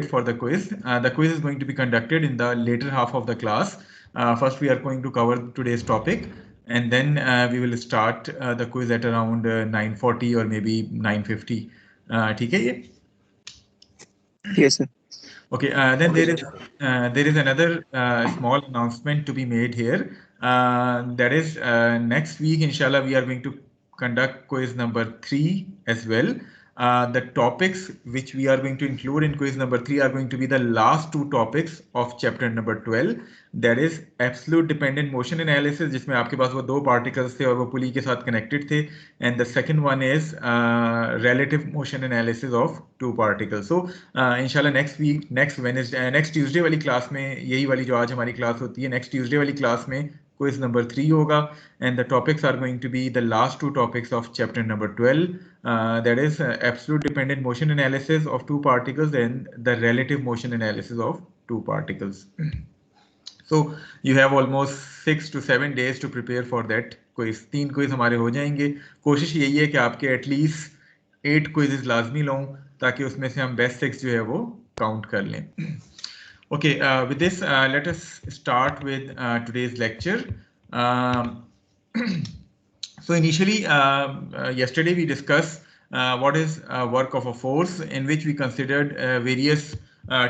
for the quiz. The quiz is going to be conducted in the later half of the class. First, we are going to cover today's topic, and then we will start the quiz at around 9:40 or maybe 9:50. ठीक है ये? Yes, sir. Okay, then there is another small announcement to be made here. That is next week, inshallah, we are going to conduct quiz number 3 as well. The topics which we are going to include in quiz number 3 are going to be the last two topics of chapter number 12. That is absolute dependent motion analysis, जिसमें आपके पास वो दो particles थे और वो पुली के साथ connected थे. And the second one is relative motion analysis of two particles. So inshallah next week, next Wednesday, next Tuesday वाली class में यही वाली जो आज हमारी class होती है, next Tuesday वाली class में quiz number 3 होगा, and the topics are going to be the last two topics of chapter number 12. That is absolute dependent motion analysis of two particles and the relative motion analysis of two particles. So you have almost 6 to 7 days to prepare for that quiz. 3 quiz हमारे हो जाएंगे. कोशिश यही है कि आपके at least 8 quizzes लाजमी लूँ ताकि उसमें से हम best 6 जो है वो count कर लें. Okay, with this, let us start with today's lecture. So initially, yesterday we discussed what is work of a force, in which we considered various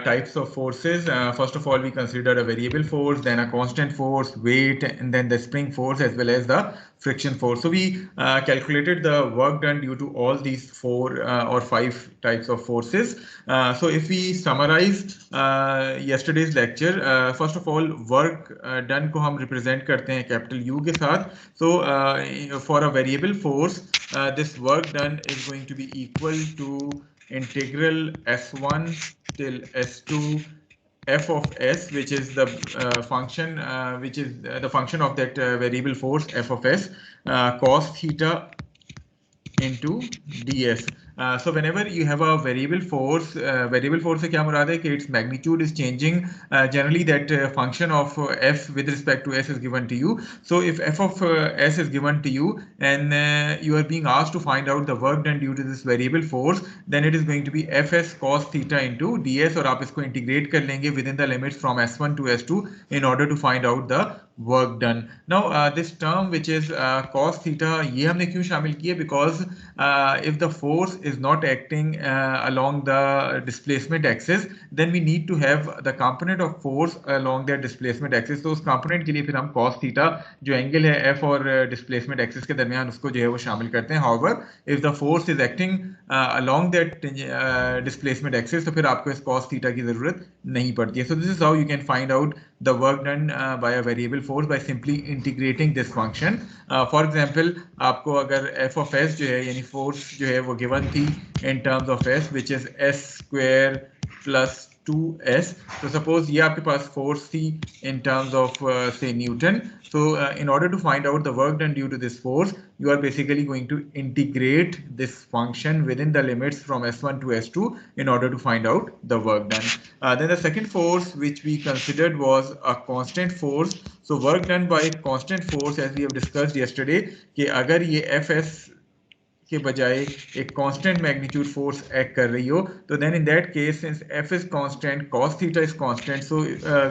types of forces. First of all, we considered a variable force, then a constant force, weight, and then the spring force as well as the friction force. So we calculated the work done due to all these 4 or 5 types of forces. So if we summarize yesterday's lecture, first of all, work done को हम represent करते हैं capital U के साथ. So for a variable force, this work done is going to be equal to integral S1 till S2 f of s, which is the function which is the function of that variable force f of s, cos theta into ds. So whenever you have a variable force से क्या मुराद है कि its magnitude is changing. Generally that function of f with respect to s is given to you. So if f of s is given to you and you are being asked to find out the work done due to this variable force, then it is going to be fs cos theta into ds, और आप इसको integrate कर लेंगे within the limits from s1 to s2 in order to find out the work done. Now this term which is cos theta, ये हमने क्यों शामिल किया? Because if the force is not acting along the displacement axis, then we need to have the component of force along that displacement axis. तो उस component के लिए फिर हम cos theta जो angle है f और displacement axis के दरमियान उसको जो है वो शामिल करते हैं. However, if the force is acting along that displacement axis, तो फिर आपको इस cos theta की जरूरत नहीं पड़ती है. So this is how you can find out the work done by a variable force by simply integrating this function. For example, आपको अगर f of s जो है यानी force जो है वो given थी in terms of s, which is s square plus 2s. So suppose ये आपके पास force थी in terms of say Newton. So in order to find out the work done due to this force, you are basically going to integrate this function within the limits from s1 to s2 in order to find out the work done. Then the second force which we considered was a constant force. So work done by constant force, as we have discussed yesterday, कि अगर ये fs के बजाय एक constant magnitude force act कर रही हो, तो then in that case since f is constant, cos theta is constant, so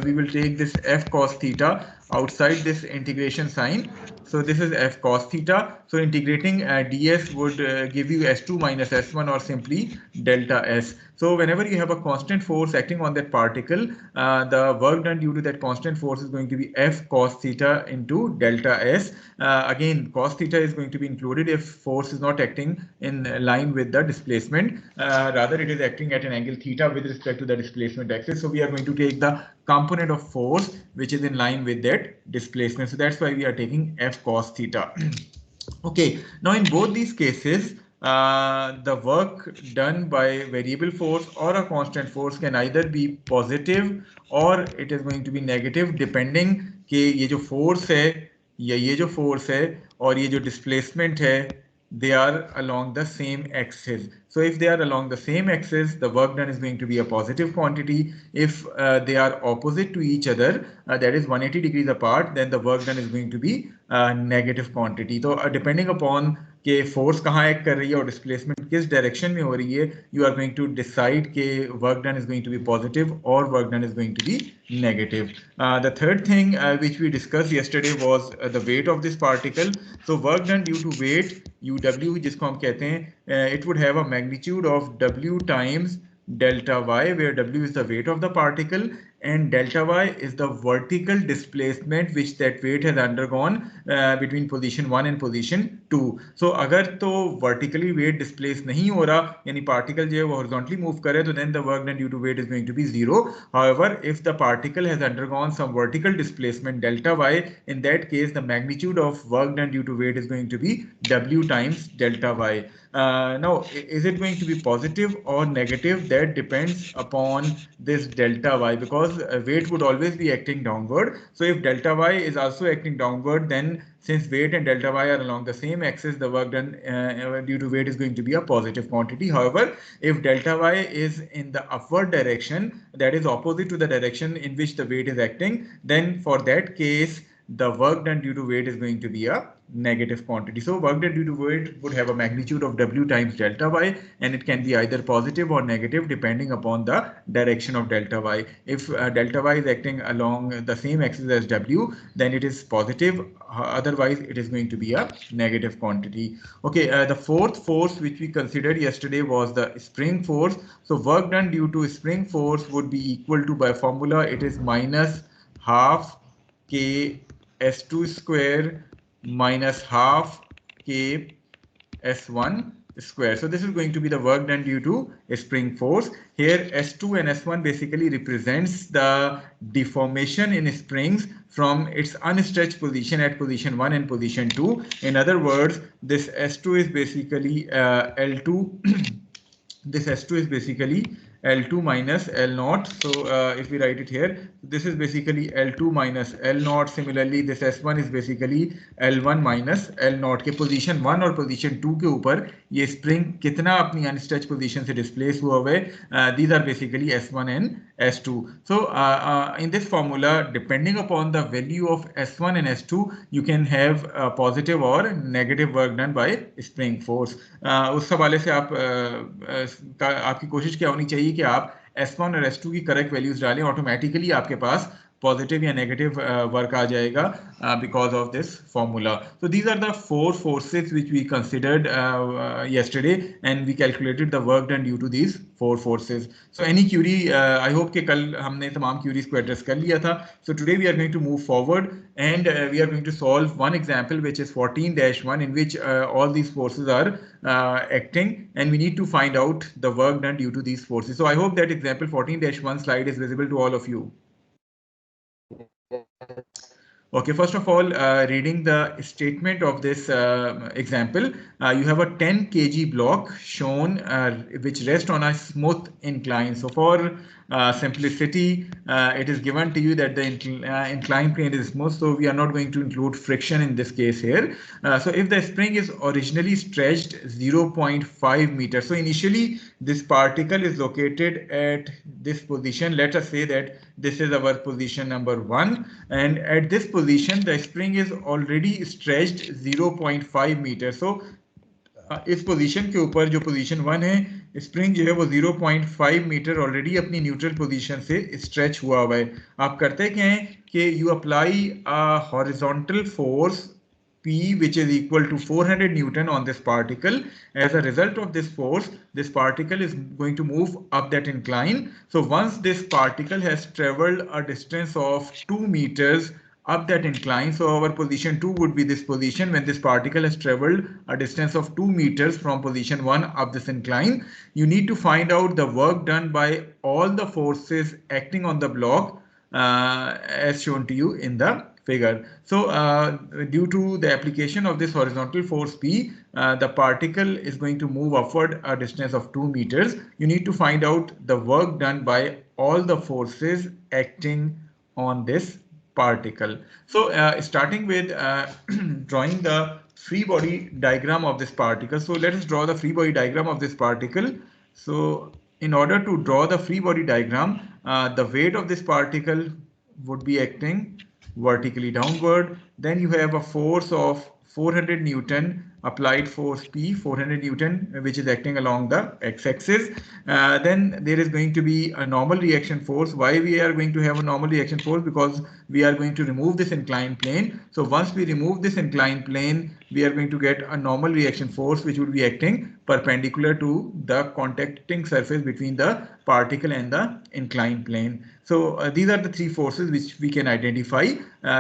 we will take this f cos theta outside this integration sign. So this is f cos theta. So integrating ds would give you s2 minus s1 or simply delta s. So whenever you have a constant force acting on that particle, the work done due to that constant force is going to be f cos theta into delta s. Again, cos theta is going to be included if force is not acting in line with the displacement. Rather, it is acting at an angle theta with respect to the displacement axis. So we are going to take the component of force which is in line with that displacement. So that's why we are taking f cos theta. Okay, now in both these cases, the work done by variable force or a constant force can either be positive or it is going to be negative, depending कि ये जो force है या ये जो force है और ये जो displacement है, they are along the same axis. So if they are along the same axis, the work done is going to be a positive quantity. If they are opposite to each other, that is 180 degrees apart, then the work done is going to be a negative quantity. So depending upon कि force कहाँ act कर रही है और displacement किस direction में हो रही है, you are going to decide कि work done is going to be positive और work done is going to be negative. The third thing which we discussed yesterday was the weight of this particle. So work done due to weight UW जिसको हम कहते हैं, it would have a magnitude of W times delta y, where W is the weight of the particle and delta y is the vertical displacement which that weight has undergone between position 1 and position 2. So अगर तो vertically weight displace नहीं हो रहा, यानी particle जो है वो horizontally move करे, तो then the work done due to weight is going to be zero. However, if the particle has undergone some vertical displacement delta y, in that case the magnitude of work done due to weight is going to be W times delta y. Now, is it going to be positive or negative? That depends upon this delta y, because weight would always be acting downward. So if delta y is also acting downward, then since weight and delta y are along the same axis, the work done due to weight is going to be a positive quantity. However, if delta y is in the upward direction, that is opposite to the direction in which the weight is acting, then for that case, the work done due to weight is going to be a negative quantity. So work done due to weight would have a magnitude of W times delta y, and it can be either positive or negative depending upon the direction of delta y. If delta y is acting along the same axis as W, then it is positive. Otherwise, it is going to be a negative quantity. Okay, the fourth force which we considered yesterday was the spring force. So work done due to spring force would be equal to, by formula, it is minus half K S2 square minus half K S1 square. So this is going to be the work done due to a spring force. Here S2 and S1 basically represents the deformation in springs from its unstretched position at position 1 and position 2. In other words, this S2 is basically L2. This S2 is basically L2 minus L0. So if we write it here, this is basically L2 minus L0. Similarly, this S1 is basically L1 minus L0. के position 1 और position 2 के ऊपर ये spring कितना अपनी unstretched position से displace हुआ हुआ है. These are basically S1 and S2. So in this formula, depending upon the value of S1 and S2, you can have positive or negative work done by spring force. उस हवाले से आपकी कोशिश क्या होनी चाहिए कि आप S1 और S2 की करेक्ट वैल्यूज डालें, ऑटोमेटिकली आपके पास positive या negative work आ जाएगा because of this formula. So these are the four forces which we considered yesterday, and we calculated the work done due to these four forces. So any query, I hope कि कल हमने तमाम queries को address कर लिया था. So today we are going to move forward, and we are going to solve one example which is 14-1, in which all these forces are acting, and we need to find out the work done due to these forces. So I hope that example 14-1 slide is visible to all of you. Okay, first of all, reading the statement of this example, you have a 10 kg block shown which rests on a smooth incline. So for simplicity, it is given to you that the inclined plane is smooth, so we are not going to include friction in this case here. So if the spring is originally stretched 0.5 meters, so initially this particle is located at this position. Let us say that this is our position number 1, and at this position the spring is already stretched 0.5 meters. So इस position के ऊपर जो position 1 है, spring जो है वो 0.5 metre already अपनी neutral position से स्ट्रेच हुआ हुआ है. आप करते क्या हैं कि you apply a horizontal force P, which is equal to 400 Newton on this particle. As a result of this force, this particle is going to move up that incline. So once this particle has traveled a distance of 2 meters up that incline, so our position 2 would be this position when this particle has traveled a distance of 2 meters from position 1 up this incline. You need to find out the work done by all the forces acting on the block as shown to you in the figure. So due to the application of this horizontal force P, the particle is going to move upward a distance of 2 meters. You need to find out the work done by all the forces acting on this particle. So starting with drawing the free body diagram of this particle. So let us draw the free body diagram of this particle. So in order to draw the free body diagram, the weight of this particle would be acting vertically downward. Then you have a force of 400 Newton applied force P, 400 Newton, which is acting along the x-axis. Then there is going to be a normal reaction force. Why we are going to have a normal reaction force? Because we are going to remove this inclined plane. So once we remove this inclined plane, we are going to get a normal reaction force which would be acting perpendicular to the contacting surface between the particle and the inclined plane. So these are the three forces which we can identify.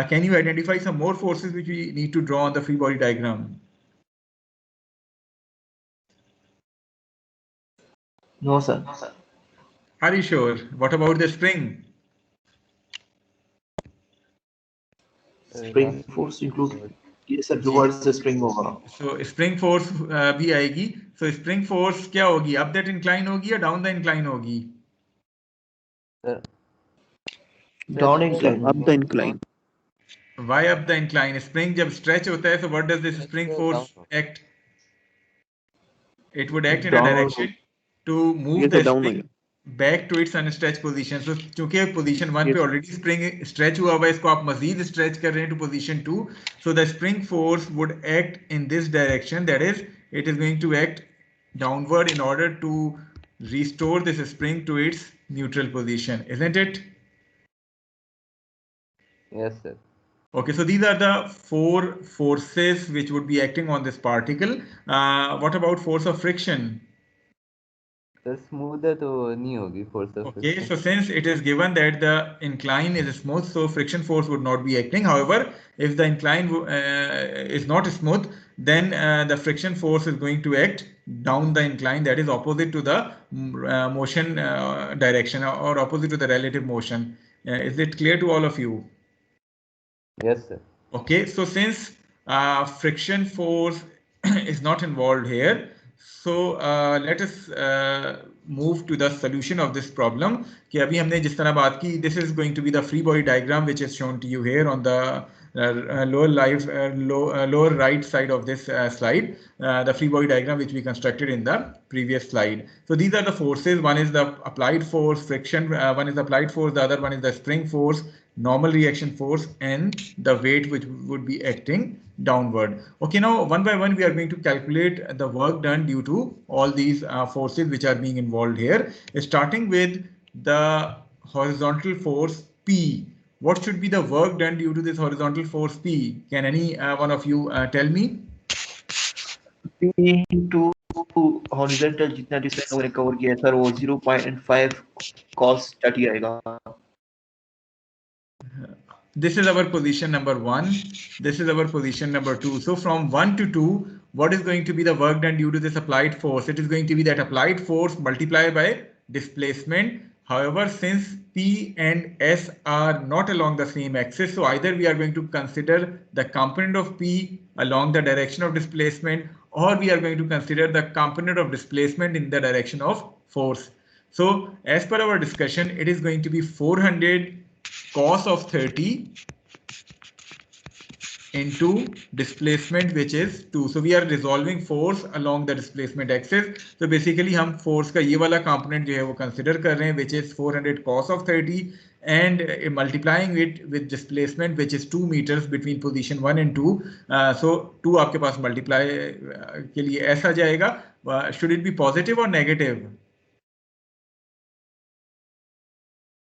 Can you identify some more forces which we need to draw on the free body diagram? No, sir. Are you sure? What about the spring? Spring force include. Yes, sir. Towards the spring होगा. So spring force भी आएगी. So spring force क्या होगी? Up that incline होगी या down the incline होगी? Down incline. Up the incline. Why up the incline? Spring जब stretch होता है, so what does this spring force act? It would act in a direction to move the spring back to its unstretched position. So चूंकि position 1 पे already spring stretch हुआ हुआ है, इसको आप मजीद stretch कर रहे हैं to position 2. So the spring force would act in this direction. That is, it is going to act downward in order to restore this spring to its neutral position, isn't it? Yes, sir. Okay, so these are the four forces which would be acting on this particle. What about force of friction? The smoother तो नहीं होगी force of Okay, friction. so since it is given that the incline is smooth, so friction force would not be acting. However, if the incline is not smooth, then the friction force is going to act down the incline, that is opposite to the motion direction or opposite to the relative motion. Is it clear to all of you? Yes, sir. Okay, so since friction force is not involved here, so let us move to the solution of this problem. कि अभी हमने जिस तरह बात की, this is going to be the free body diagram which is shown to you here on the lower right side of this slide, the free body diagram which we constructed in the previous slide. So these are the forces. One is the applied force, friction, one is the applied force, the other one is the spring force, normal reaction force, and the weight which would be acting downward. Okay, now one by one we are going to calculate the work done due to all these forces which are being involved here, starting with the horizontal force P. What should be the work done due to this horizontal force P? Can any one of you tell me? P into horizontal जितना distance हमने cover किया है, sir, वो 0.5 cos 30 आएगा. This is our position number 1. This is our position number 2. So from 1 to 2, what is going to be the work done due to this applied force? It is going to be that applied force multiplied by displacement. However, since P and S are not along the same axis, so either we are going to consider the component of P along the direction of displacement, or we are going to consider the component of displacement in the direction of force. So as per our discussion, it is going to be 400 cos of 30 into displacement which is 2. So we are resolving force along the displacement axis. So basically हम force का ये वाला component जो है वो consider कर रहे हैं, which is 400 cos of 30, and multiplying it with displacement which is 2 meters between position 1 and 2. So 2 आपके पास multiply के लिए ऐसा जाएगा. Should it be positive or negative?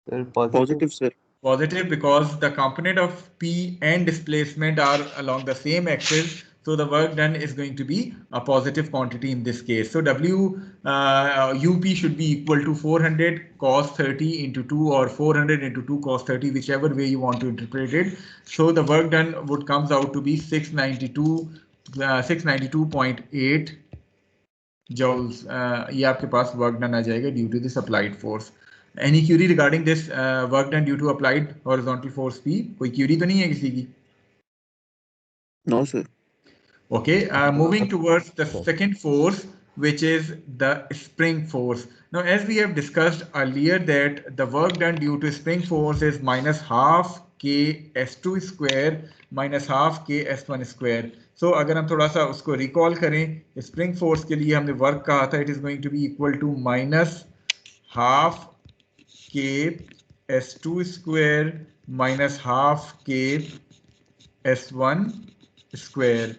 Sir, Positive, sir. Positive, because the component of P and displacement are along the same axis. So the work done is going to be a positive quantity in this case. So UP should be equal to 400 cos 30 into 2, or 400 into 2 cos 30, whichever way you want to interpret it. So the work done would comes out to be 692.8 joules. ये आपके पास work done आ जाएगा due to this applied force. Any query regarding this work done due to applied horizontal force P? कोई query तो नहीं है किसी की? No, sir. Okay, moving towards the second force, which is the spring force. Now, as we have discussed earlier, that the work done due to spring force is minus half k s2 square minus half k s1 square. So अगर हम थोड़ा सा उसको recall करें, spring force के लिए हमने work कहा था, it is going to be equal to minus half k s2 square minus half k s1 square.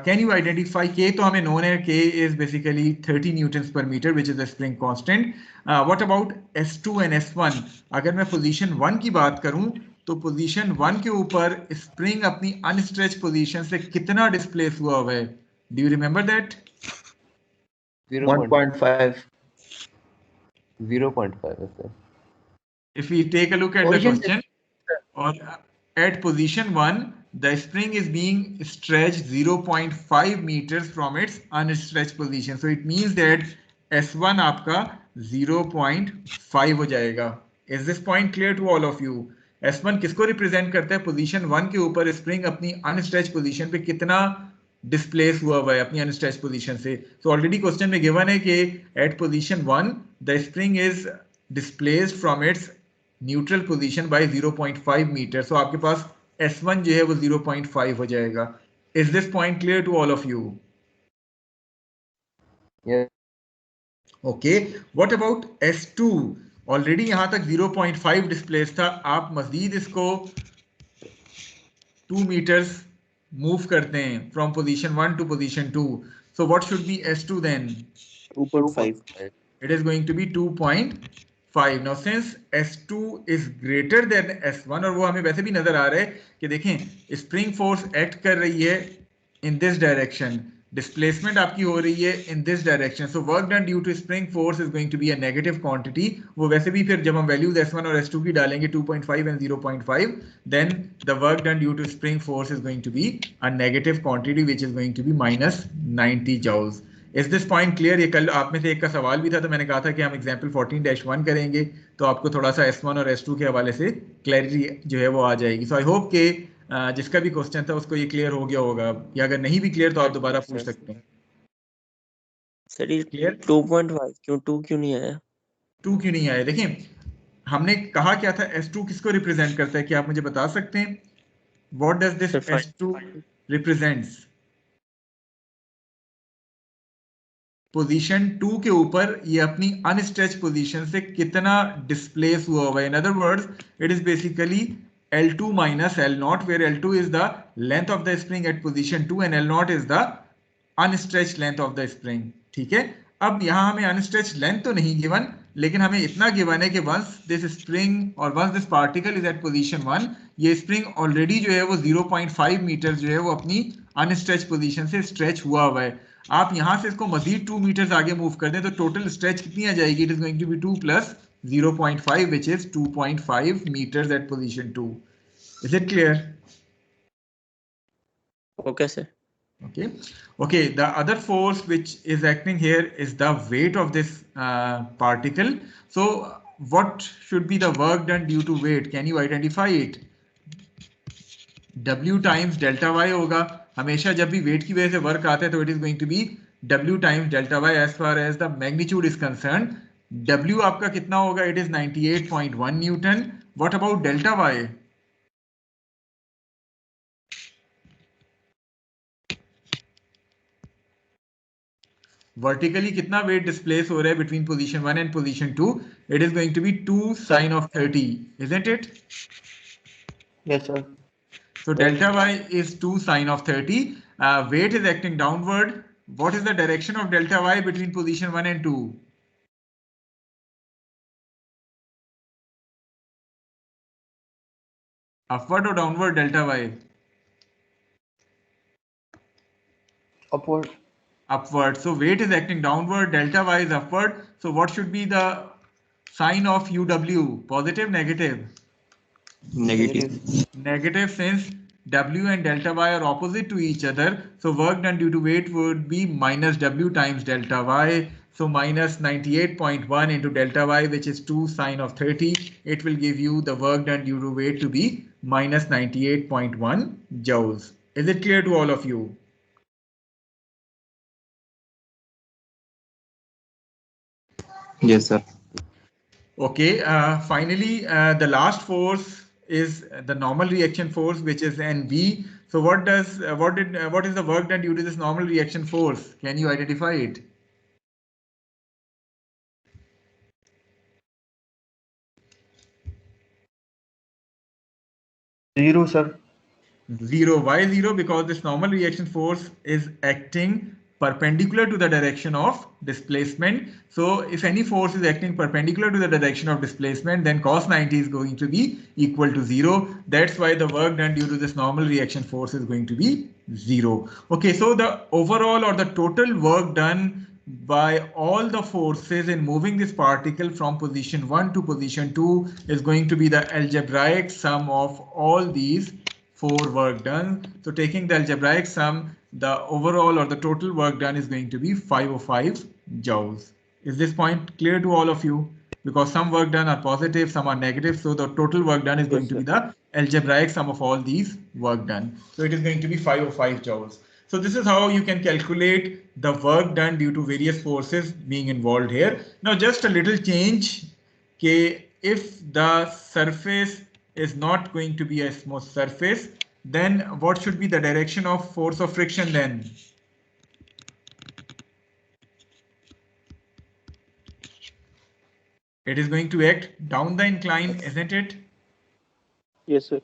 Can you identify K? तो हमें known है K is basically 30 newtons per meter, which is the spring constant. What about S2 and S1? अगर मैं position 1 की बात करूं तो position 1 के ऊपर spring अपनी unstretched position से कितना displace हुआ है? Do you remember that? 1.5. 0.5 है sir. If we take a look at the Origin question, or at position 1, the spring is being stretched 0.5 meters from its unstretched position. So it means that S1 आपका 0.5 हो जाएगा. Is this point clear to all of you? S1 किसको represent करता है? Position 1 के ऊपर spring अपनी unstretched position पे कितना displace हुआ है अपनी unstretched position से. So already question में given है कि at position 1 the spring is displaced from its neutral position by 0.5 metre. So आपके पास S1 जो है वो 0.5 हो जाएगा. Is this point clear to all of you? Yes. Okay, what about S2? Already यहां तक 0.5 डिस्प्लेस था. आप मजीद इसको 2 मीटर्स मूव करते हैं from position 1 to position 2. So what should be S2 then? 2.5. It is going to be 2.5. Now since S2 is greater than S1, और वो हमें वैसे भी नजर आ रहा है कि देखें स्प्रिंग फोर्स एक्ट कर रही है इन दिस डायरेक्शन, डिस्प्लेसमेंट आपकी हो रही है in this direction. So work done due to spring force is going to be a negative quantity. वो वैसे भी फिर जब हम वैल्यूज S1 और S2 की डालेंगे 2.5 and 0.5, then the work done due to spring force is going to be a negative quantity which is going to be minus 90 joules. Is this point clear? ये कल आप में से एक का सवाल भी था, तो मैंने कहा था कि हम एग्जाम्पल 14-1 करेंगे तो आपको थोड़ा सा S1 और S2 के हवाले से क्लैरिटी जो है वो आ जाएगी. सो आई होप कि जिसका भी क्वेश्चन था उसको ये क्लियर हो गया होगा, या अगर नहीं भी क्लियर तो आप दोबारा पूछ सकते हैं. सर ये क्लियर? 2.5 क्यों 2 क्यों नहीं आया? 2 क्यों नहीं आए? देखिए हमने कहा क्या था, S2 किसको रिप्रेजेंट करता है, क्या आप मुझे बता सकते हैं? What does this sir S2 represents? Position 2 के ऊपर ये अपनी अनस्ट्रेच पोजीशन से कितना डिस्प्लेस हुआ हुआ है. In other words it is basically L2 minus L0, where L2 is the length of the spring at position 2 and L0 is the unstretched length of the spring. ठीक है, अब यहाँ हमें unstretched length तो नहीं गिवन, लेकिन हमें इतना गिवन है कि once this spring or once this particle is at position 1, ये spring already जो है वो 0.5 मीटर जो है वो अपनी unstretched position से stretch हुआ हुआ है. आप यहां से इसको मजीद 2 मीटर्स आगे मूव कर दें तो टोटल स्ट्रेच कितनी आ जाएगी? It is going to be 2 plus 0.5 which is 2.5 meters at position 2. Is it clear? Okay sir. Okay, the other force which is acting here is the weight of this particle. So what should be the work done due to weight? Can you identify it? W times delta y होगा. हमेशा जब भी wait की वजह से work आता है तो it is going to be W times delta y as far as the magnitude is concerned. W आपका कितना होगा? It is 98.1 newton. What about delta y? Vertically कितना वेट डिस्प्लेस हो रहा है between position 1 and position 2? It is going to be 2 sin of 30, isn't it? Yes, sir. So delta y is 2 sin of 30. Weight is acting downward. What is the direction of delta y between position 1 and 2? Upward or downward delta y? Upward. Upward. So weight is acting downward, delta y is upward. So what should be the sign of UW? Positive, negative? Negative. Negative, since W and delta y are opposite to each other. So work done due to weight would be minus W times delta y. So minus 98.1 into delta y, which is 2 sin of 30. It will give you the work done due to weight to be minus 98.1 joules. Is it clear to all of you? Yes, sir. Okay, finally, the last force is the normal reaction force, which is NV. So what is the work done due to this normal reaction force? Can you identify it? Zero, sir. 0. Why 0? Because this normal reaction force is acting perpendicular to the direction of displacement. So if any force is acting perpendicular to the direction of displacement, then cos 90 is going to be equal to 0. That's why the work done due to this normal reaction force is going to be 0. Okay, so the overall or the total work done by all the forces in moving this particle from position 1 to position 2 is going to be the algebraic sum of all these 4 work done. So taking the algebraic sum, the overall or the total work done is going to be 505 joules. Is this point clear to all of you? Because some work done are positive, some are negative. So the total work done is going to be the algebraic sum of all these work done. So it is going to be 505 joules. So this is how you can calculate the work done due to various forces being involved here. Now just a little change. Okay, if the surface is not going to be a smooth surface, then what should be the direction of force of friction then? It is going to act down the incline, isn't it? Yes, sir.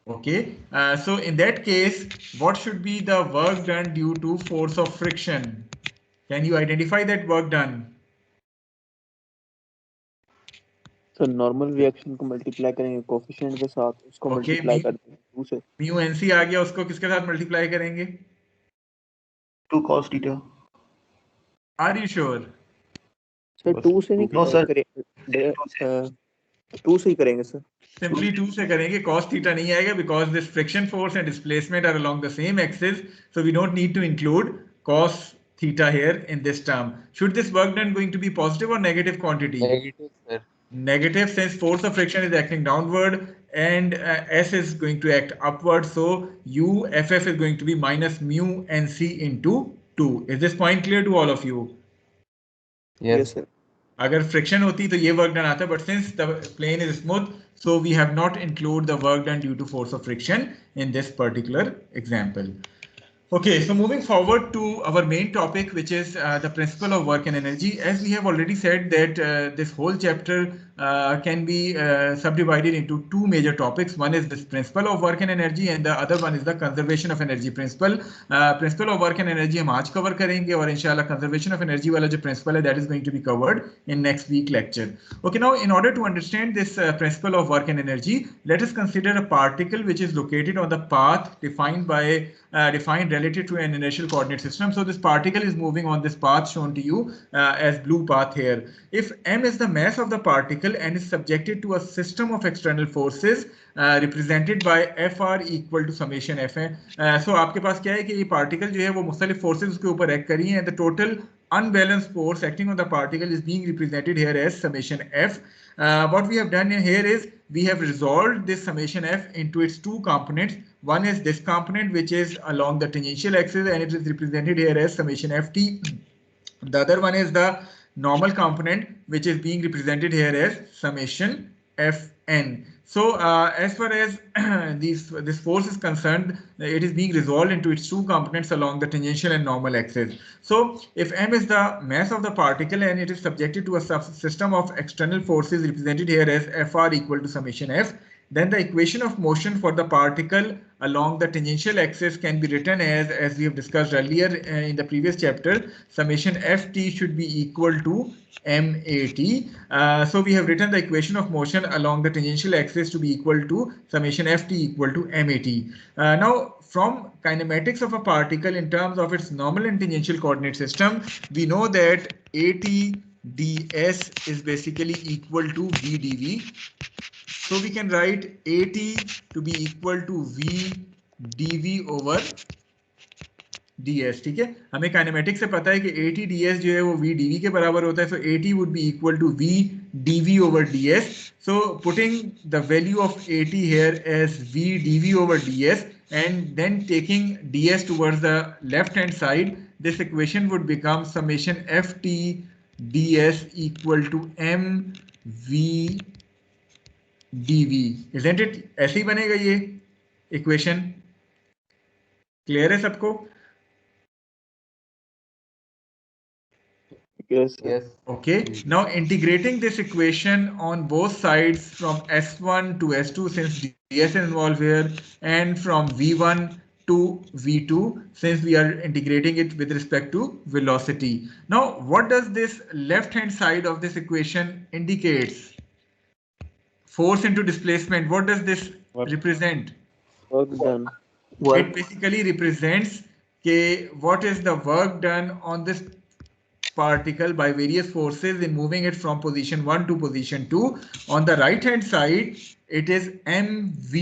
Okay, so in that case, what should be the work done due to force of friction? Can you identify that work done? तो normal reaction को multiply करेंगे coefficient के साथ, उसको Okay, multiply कर देंगे 2 से. Mu NC आ गया, उसको किसके साथ मल्टीप्लाई करेंगे? 2 cos theta. Are you sure? Sir 2 से नहीं No, sir. करेंगे, 2 से ही करेंगे सर. Simply 2 से करेंगे, cos theta नहीं आएगा because this friction force and displacement are along the same axis, so we don't need to include cos theta here in this term. Should this work done going to be positive or negative quantity? Negative, sir. Negative, since force of friction is acting downward and S is going to act upward, so UFF is going to be minus mu NC into 2. Is this point clear to all of you? Yes. sir. अगर friction होती तो ये work done आता, but since the plane is smooth, so we have not included the work done due to force of friction in this particular example. Okay, so moving forward to our main topic, which is the principle of work and energy. As we have already said that this whole chapter can be subdivided into 2 major topics. One is this principle of work and energy, and the other one is the conservation of energy principle. Principle of work and energy हम आज cover करेंगे, और इंशाल्लाह conservation of energy वाला जो principle है, that is going to be covered in next week lecture. Okay, now in order to understand this principle of work and energy, let us consider a particle which is located on the path defined related to an inertial coordinate system. So this particle is moving on this path shown to you as blue path here. If m is the mass of the particle and is subjected to a system of external forces represented by Fr equal to summation Fn. So आपके पास क्या है कि ये particle जो है वो मुख्तलिफ forces उसके ऊपर act कर रही हैं, and the total unbalanced force acting on the particle is being represented here as summation F. What we have done here is we have resolved this summation F into its 2 components. One is this component, which is along the tangential axis, and it is represented here as summation Ft. The other one is the normal component, which is being represented here as summation Fn. So as far as this force is concerned, it is being resolved into its 2 components along the tangential and normal axis. So if m is the mass of the particle and it is subjected to a system of external forces represented here as Fr equal to summation F, then the equation of motion for the particle along the tangential axis can be written as we have discussed earlier in the previous chapter, summation Ft should be equal to mat. So we have written the equation of motion along the tangential axis to be equal to summation Ft equal to mat. Now from kinematics of a particle in terms of its normal and tangential coordinate system, we know that at ds is basically equal to v dv. So we can write at to be equal to v dv over ds. ठीक है, हमें kinematics से पता है कि at ds जो है वो v dv के बराबर होता है. So at would be equal to v dv over ds. So putting the value of at here as v dv over ds and then taking ds towards the left hand side, this equation would become summation ft ds equal to m v dv. Isn't it? ऐसे ही बनेगा ये equation. Clear है सबको? Yes, sir. Yes. Okay, now integrating this equation on both sides from S1 to S2 since ds is involved here, and from V1 to V2 since we are integrating it with respect to velocity. Now, what does this left hand side of this equation indicates? Force into displacement. What does this represent? Work done. It Work. basically represents what is the work done on this particle by various forces in moving it from position 1 to position 2. On the right hand side, it is mv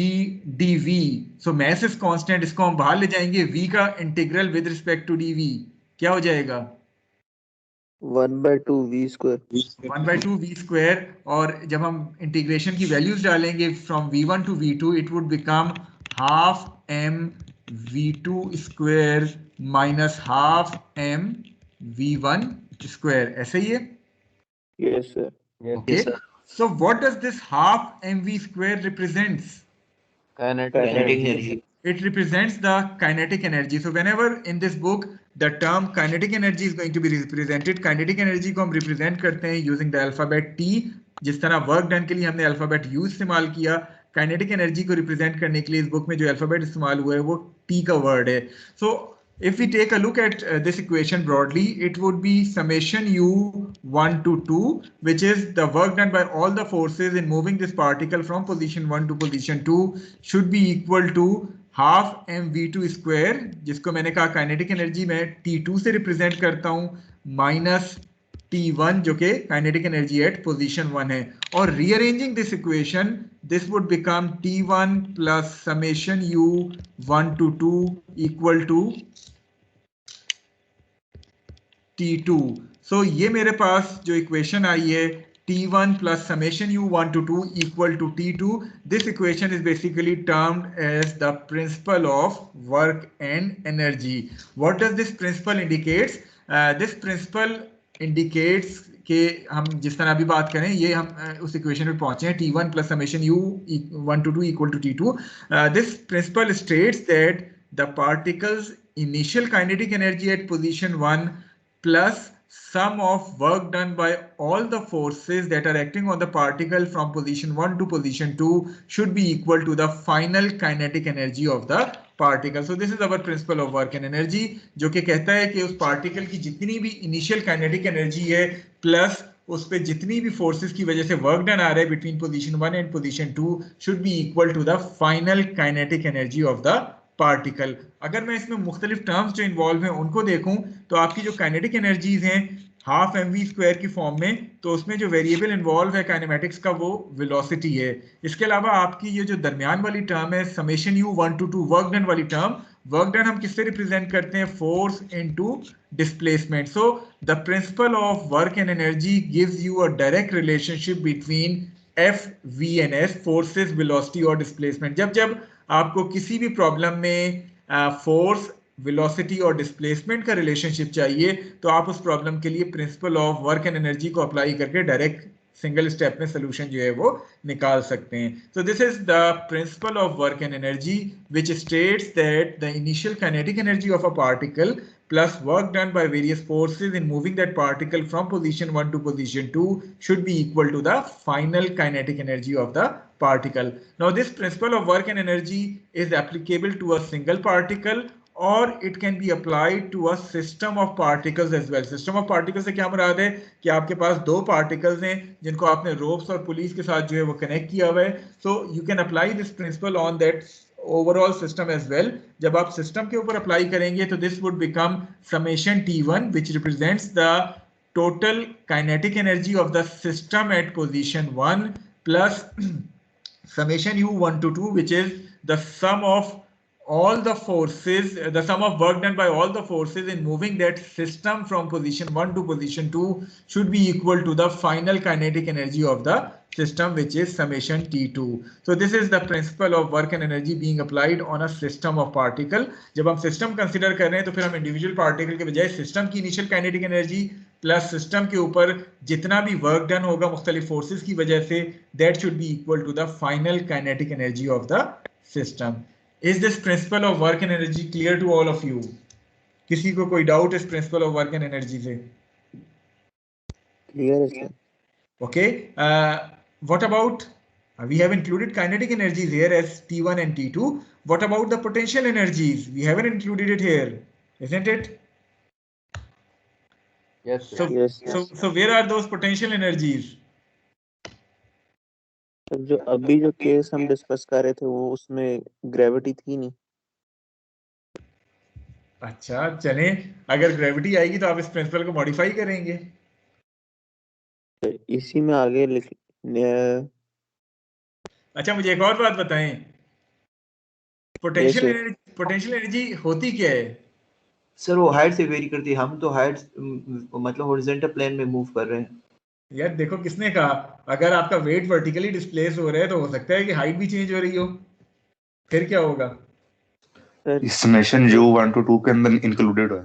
so mass is constant, इसको हम बाहर ले जाएंगे, v का integral with respect to dv क्या हो जाएगा? 1/2 V square. 1/2 v square, और जब हम इंटीग्रेशन की वैल्यूज डालेंगे from v1 to v2 it would become half m v2 square minus half m v1 square, ऐसे ही है? Yes, sir. Yes. Okay. Yes, sir. So what does this half mv square represents? Kinetic energy. It represents the kinetic energy. So whenever in this book the term kinetic energy is going to be represented, kinetic energy को हम represent करते हैं using the alphabet T. जिस तरह work done के लिए हमने alphabet U इस्तेमाल किया, kinetic energy को represent करने के लिए इस book में जो alphabet इस्तेमाल हुआ है वो T का word है. So if we take a look at this equation broadly, it would be summation u1 to 2, which is the work done by all the forces in moving this particle from position 1 to position 2 should be equal to half mv2 square, जिसको मैंने कहा kinetic energy में t2 से represent करता हूं, minus t1 जो कि kinetic energy at position 1 है. और rearranging this equation, this would become t1 plus summation u1 to 2 equal to T2. So ये मेरे पास जो इक्वेशन आई है T1 plus summation U1 to 2 equal to T2. This equation is basically termed as the principle of work and energy. What does this principle indicates? This principle indicates कि हम जिस तरह अभी बात करें ये हम उस इक्वेशन पे पहुंचे हैं T1 plus summation U1 to 2 equal to T2. This principle states that the particle's initial kinetic energy at position 1 plus sum of work done by all the forces that are acting on the particle from position 1 to position 2 should be equal to the final kinetic energy of the particle. So this is our principle of work and energy, जो कि कहता है कि उस particle की जितनी भी initial kinetic energy है plus उस पे जितनी भी forces की वजह से work done आ रहा है between position 1 and position 2 should be equal to the final kinetic energy of the particle. अगर मैं इसमें मुख्तलिफ टर्म्स जो इन्वॉल्व हैं उनको देखूं तो आपकी जो काइनेटिक एनर्जीज हैं हाफ mv स्क्वायर की फॉर्म में, तो उसमें जो वेरिएबल इन्वॉल्व है काइनेमेटिक्स का वो वेलोसिटी है. इसके अलावा आपकी ये जो दरमियान वाली टर्म है summation u1 to 2 work done वाली टर्म, वर्क डन हम किससे रिप्रेजेंट करते हैं? Force into displacement. So the principle of work and energy gives you a direct relationship between F V and S, forces, velocity और displacement. जब जब आपको किसी भी प्रॉब्लम में फोर्स, वेलोसिटी और डिस्प्लेसमेंट का रिलेशनशिप चाहिए तो आप उस प्रॉब्लम के लिए principle of work and energy को अप्लाई करके डायरेक्ट सिंगल स्टेप में सोल्यूशन जो है वो निकाल सकते हैं. So this is the principle of work and energy which states that the initial kinetic energy of a particle plus work done by various forces in moving that particle from position 1 to position 2 should be equal to the final kinetic energy of the particle. Now this principle of work and energy is applicable to a single particle or it can be applied to a system of particles as well. System of particles से क्या मुराद है कि आपके पास दो particles हैं जिनको आपने ropes और pulleys के साथ जो है वो connect किया हुआ है. So you can apply this principle on that overall system as well. जब आप system के ऊपर apply करेंगे तो this would become summation T1 which represents the total kinetic energy of the system at position 1 plus summation U1 to 2 which is the sum of all the forces, the sum of work done by all the forces in moving that system from position 1 to position 2 should be equal to the final kinetic energy of the system which is summation T2. So this is the principle of work and energy being applied on a system of particle. जब हम system consider कर रहे हैं तो फिर हम individual particle के बजाय system की initial kinetic energy plus system के ऊपर जितना भी work done होगा मुख्तलिफ forces की वजह से that should be equal to the final kinetic energy of the system. Is this principle of work and energy clear to all of you? किसी को कोई doubt इस principle of work and energy से? Clear है sir. Okay. What about we have included kinetic energies here as T1 and T2. What about the potential energies? We haven't included it here, isn't it? Yes, sir. So, Yes sir. so where are those potential energies? तो जो अभी जो case हम discuss कर रहे थे वो उसमें ग्रेविटी थी नहीं. अच्छा चले, अगर ग्रेविटी आएगी तो आप इस प्रिंसिपल को मॉडिफाई करेंगे. तो इसी में आगे लिख अच्छा मुझे एक और बात बताएं, पोटेंशियल एनर्जी होती क्या है? सर वो हाइट से वेरी करती है, हम तो हाइट मतलब हॉरिजॉन्टल प्लेन में मूव कर रहे हैं. यार देखो किसने कहा, अगर आपका वेट वर्टिकली डिस्प्लेस हो रहा है तो हो सकता है कि हाइट भी चेंज हो रही हो, फिर क्या होगा? इसमेशन U1 to 2 के अंदर इंक्लूडेड है.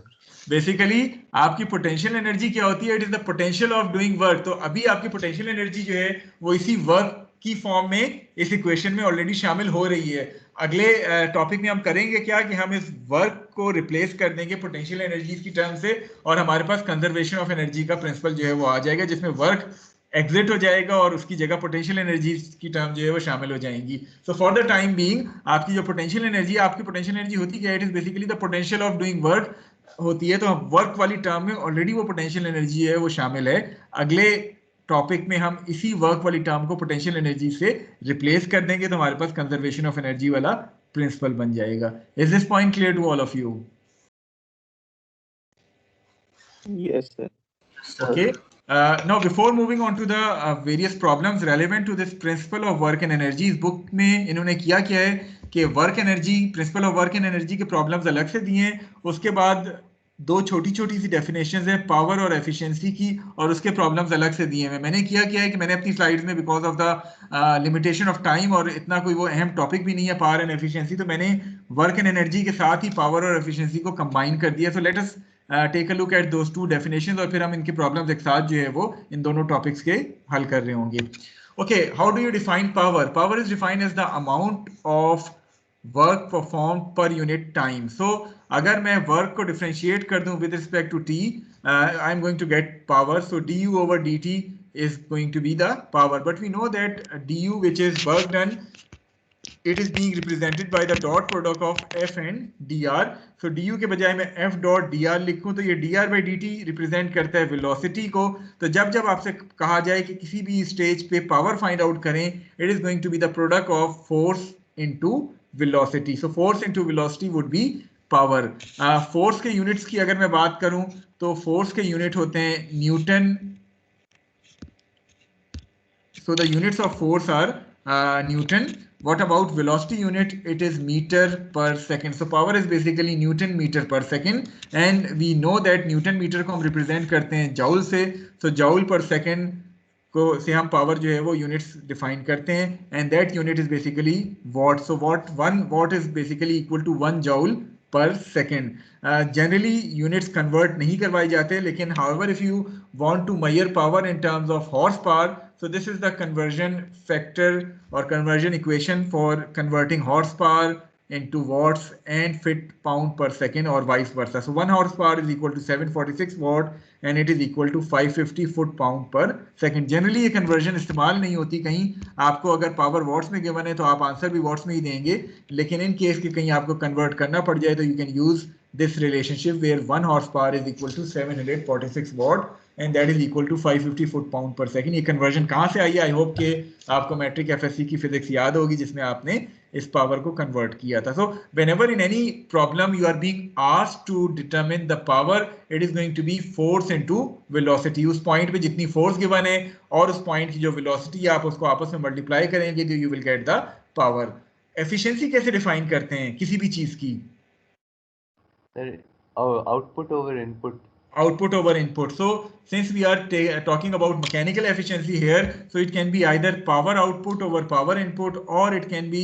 बेसिकली आपकी पोटेंशियल एनर्जी क्या होती है? It is the potential of doing work. तो अभी आपकी पोटेंशियल एनर्जी जो है वो इसी वर्क की फॉर्म में इस इक्वेशन में ऑलरेडी शामिल हो रही है. अगले टॉपिक में हम करेंगे क्या कि हम इस वर्क को रिप्लेस कर देंगे पोटेंशियल एनर्जीज की टर्म से और हमारे पास कंजर्वेशन ऑफ एनर्जी का प्रिंसिपल जो है वो आ जाएगा, जिसमें वर्क एग्जिट हो जाएगा और उसकी जगह पोटेंशियल एनर्जी की टर्म जो है वो शामिल हो जाएंगी. So for the time being आपकी जो पोटेंशियल एनर्जी, आपकी पोटेंशियल एनर्जी होती क्या है? It is basically the potential of doing work होती है. तो वर्क वाली टर्म में ऑलरेडी वो पोटेंशियल एनर्जी है वो शामिल है. अगले टॉपिक में हम इसी वर्क वाली टर्म को पोटेंशियल एनर्जी से रिप्लेस कर देंगे तो हमारे पास कंजर्वेशन ऑफ एनर्जी वाला प्रिंसिपल बन जाएगा. Is this point clear to all of you? Yes sir. Okay. Now before moving on to the various problems relevant to this principle of work and energy, इस book में इन्होंने किया क्या है कि work energy, principal of work and energy के problems अलग से दिए हैं, उसके बाद दो छोटी छोटी सी डेफिनेशंस हैं पावर और एफिशिएंसी की, और उसके प्रॉब्लम्स अलग से दिए हैं. मैंने किया क्या है कि मैंने अपनी स्लाइड्स में because of the limitation of time और इतना कोई वो अहम टॉपिक भी नहीं है पावर एंड एफिशिएंसी, तो मैंने वर्क एंड एनर्जी के साथ ही पावर और एफिशिएंसी को कंबाइन कर दिया. So let us take a look at those two definitions और फिर हम इनके प्रॉब्लम्स एक साथ जो है वो इन दोनों टॉपिक्स के हल कर रहे होंगे. Okay, how do you define power? Power is defined as the amount of work perform per unit time. So अगर मैं वर्क को डिफरेंशिएट कर दूं with respect to T, I am going to get power. So D U over D T is going to be the power, but we know that du, which is work done, it is being represented by the dot product of f and dr. So du के बजाय मैं f dot dr लिखूं तो ये dr by dt represent करता है velocity को. तो जब जब आपसे कहा जाए कि किसी भी स्टेज पे पावर फाइंड आउट करें, it is going to be the product of force into velocity. So force into velocity would be power. Force के यूनिट्स की अगर मैं बात करूं तो फोर्स के यूनिट होते हैं Newton. So the units of force are Newton. What about velocity unit? It is meter per second. So power is basically Newton meter per second, and we know that Newton meter को हम represent करते हैं joule से. So joule per second को से हम power जो है वो यूनिट्स डिफाइन करते हैं, and that unit is basically watt. So watt 1 watt is basically equal to 1 joule per second. Generally units convert नहीं करवाए जाते, लेकिन however if you want to measure power in terms of horse power, so this is the conversion factor or conversion equation for converting horsepower into watts and fit pound per second or vice versa. So 1 horsepower is equal to 746 watt and it is equal to 550 foot pound per second. Generally ये conversion इस्तेमाल नहीं होती. कहीं आपको अगर power watts में given है तो आप आंसर भी वॉट्स में ही देंगे, लेकिन इन केस कि कहीं आपको कन्वर्ट करना पड़ जाए तो you can use this relationship where 1 horsepower is equal to 746 watt and that is equal to 550 foot pound per second. ये कन्वर्जन कहाँ से आई है? आई होप कि आपको मैट्रिक एफएससी की फिजिक्स याद होगी जिसमें आपने इस पावर को कन्वर्ट किया था. So whenever in any problem you are being asked to determine the power, it is going to be force into velocity. उस पॉइंट पे जितनी फोर्स गिवन है और उस पॉइंट की जो वेलोसिटी है आप उसको आपस में मल्टीप्लाई करेंगे तो you will get the power. Efficiency कैसे डिफाइन करते हैं किसी भी चीज की? Output over input. Output over input. So since we are talking about mechanical efficiency here, so it can be either power output over power input or it can be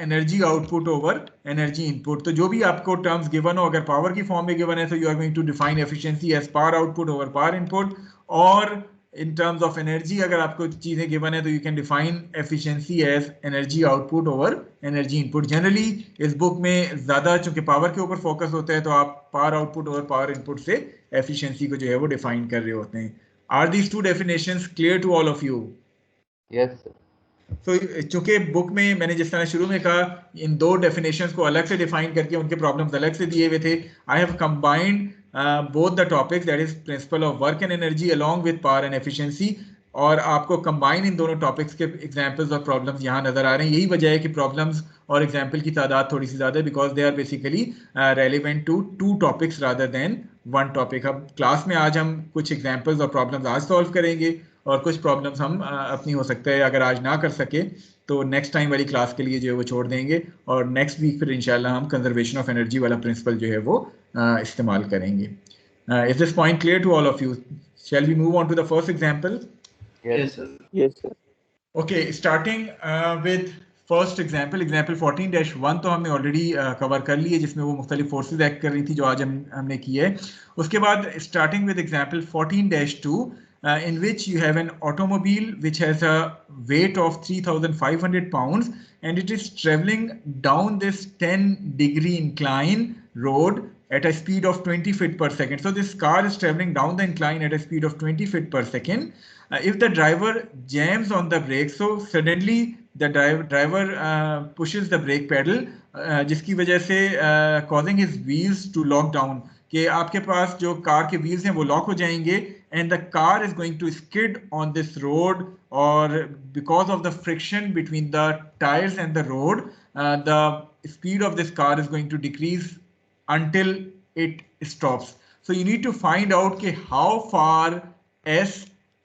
energy output over energy input. तो जो भी आपको terms given हो, अगर power की form में given है, so you are going to define efficiency as power output over power input, और in terms of energy अगर आपको चीजें given है तो you can define efficiency as energy output over energy input. Generally इस book में ज्यादा चूंकि power के ऊपर focus होता है तो आप power output over power input से efficiency को जो है वो define कर रहे होते हैं. Are these two definitions clear to all of you? Yes, sir. तो चूंकि बुक में मैंने जिस तरह शुरू में कहा इन दो डेफिनेशंस को अलग से डिफाइन करके उनके प्रॉब्लम्स अलग से दिए हुए थे. I have combined both the topics, that is principal of work and energy along with power and efficiency, और आपको कंबाइन इन दोनों टॉपिक्स के एग्जांपल्स और प्रॉब्लम्स यहाँ नजर आ रहे हैं. यही वजह है कि प्रॉब्लम्स और एग्जांपल की तादाद थोड़ी सी ज़्यादा है, because they are basically relevant to two topics rather than one topic. अब क्लास में आज हम कुछ एग्जांपल्स और प्रॉब्लम्स आज सॉल्व करेंगे और कुछ प्रॉब्लम्स हम अपनी हो सकता है अगर आज ना कर सके तो नेक्स्ट टाइम वाली क्लास के लिए जो है वो छोड़ देंगे, और नेक्स्ट वीक फिर इंशाल्लाह हम कंजर्वेशन ऑफ एनर्जी वाला प्रिंसिपल जो है वो इस्तेमाल करेंगे. Is this point clear to all of you? Shall we move on to the first example? Yes, sir. Yes, sir. Okay, starting with first example, example 14-1 तो हमने ऑलरेडी कवर कर ली है, जिसमें वो मुख्तलिफ फोर्सेज एक्ट कर रही थी जो आज हमने की है. उसके बाद starting with example 14-2 in which you have an automobile which has a weight of 3,500 pounds and it is traveling down this 10-degree incline road at a speed of 20 feet per second. So this car is traveling down the incline at a speed of 20 feet per second. If the driver jams on the brake, so suddenly the driver pushes the brake pedal, जिसकी वजह से causing his wheels to lock down, कि आपके पास जो car के wheels हैं वो lock हो जाएंगे and the car is going to skid on this road, or because of the friction between the tires and the road, the speed of this car is going to decrease until it stops. So you need to find out कि how far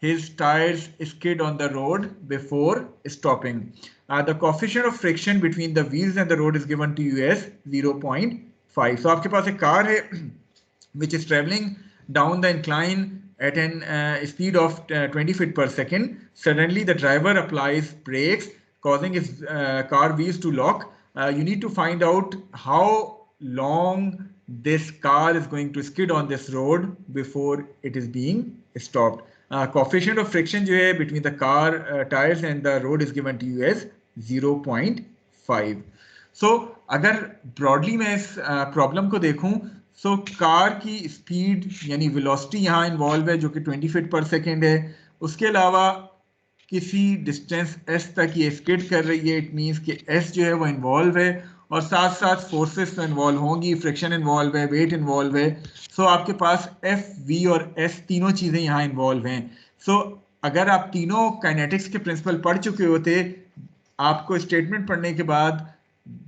his tires skid on the road before stopping. The coefficient of friction between the wheels and the road is given to you as 0.5. So आपके पास एक car है which is traveling down the incline at an speed of 20 feet per second. Suddenly the driver applies brakes, causing his car wheels to lock. You need to find out how long this car is going to skid on this road before it is being stopped. Coefficient of friction जो है between the car tires and the road is given to you as 0.5. So अगर broadly मैं इस problem को देखूं, so car की speed यानी velocity यहाँ इन्वॉल्व है जो कि 20 फीट पर सेकेंड है. उसके अलावा किसी डिस्टेंस s तक ये स्किड कर रही है. इट मीन्स कि s जो है वो इन्वॉल्व है, और साथ साथ फोर्सेस तो इन्वॉल्व होंगी, फ्रिक्शन इन्वॉल्व है, वेट इन्वॉल्व है. सो आपके पास F, V और S तीनों चीज़ें यहाँ इन्वॉल्व हैं. सो अगर आप तीनों काइनेटिक्स के प्रिंसिपल पढ़ चुके होते, आपको स्टेटमेंट पढ़ने के बाद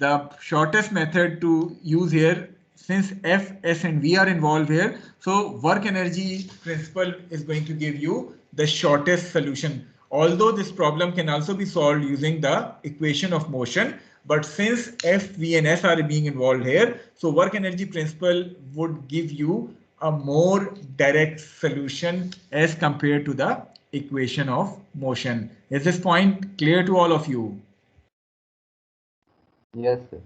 the shortest method to use here, since F, S and V are involved here, so work energy principle is going to give you the shortest solution. Although this problem can also be solved using the equation of motion, but since F, V and S are being involved here, so work energy principle would give you a more direct solution as compared to the equation of motion. Is this point clear to all of you? Yes, sir.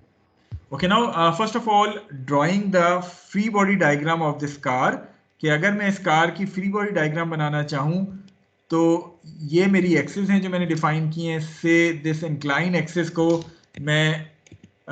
Okay, now first of all, drawing the free body diagram of this car, कि अगर मैं इस car की free body diagram बनाना चाहूँ तो ये मेरी axis हैं जो मैंने डिफाइन की हैं. से दिस इंक्लाइन एक्सिस को मैं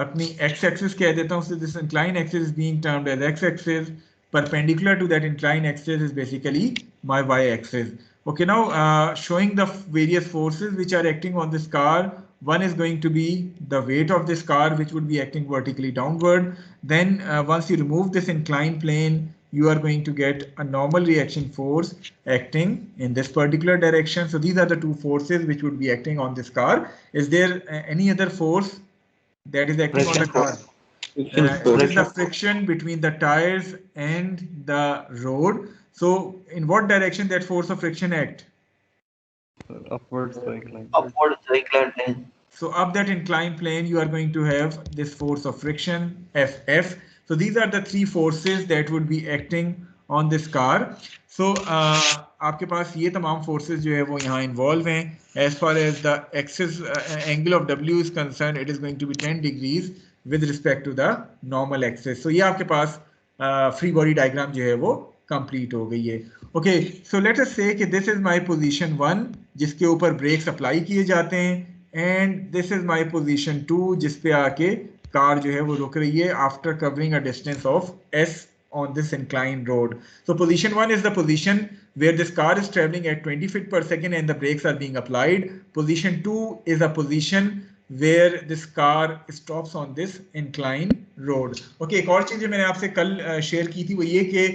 अपनी एक्स एक्सिस कह देता हूँ. So this incline axis is being termed as x axis. Perpendicular to that incline axis is basically my y axis. Okay, now showing the various forces which are acting on this car. One is going to be the weight of this car, which would be acting vertically downward. Then once you remove this inclined plane, you are going to get a normal reaction force acting in this particular direction. So these are the two forces which would be acting on this car. Is there any other force that is acting on the car? It is the friction between the tires and the road. So in what direction that force of friction act? Upwards the incline. Upward the inclined plane. So up that inclined plane, you are going to have this force of friction, Ff. So these are the three forces that would be acting on this car. So आपके पास ये तमाम forces जो है वो यहाँ involve हैं. As far as the axis angle of W is concerned, it is going to be 10 degrees with respect to the normal axis. So ये आपके पास free body diagram जो है वो complete हो गई है. Okay, so let us say कि this is my position 1 जिसके ऊपर brakes apply किए जाते हैं, and this is my position 2 जिस पे आके कार जो है वो रुक रही है after covering a distance of s on this inclined road. So position 1 is the position where this car is traveling at 20 feet per second and the brakes are being applied. Position 2 is a position where this car stops on this incline road. Okay, एक और चीज जो मैंने आपसे कल share की थी वो ये कि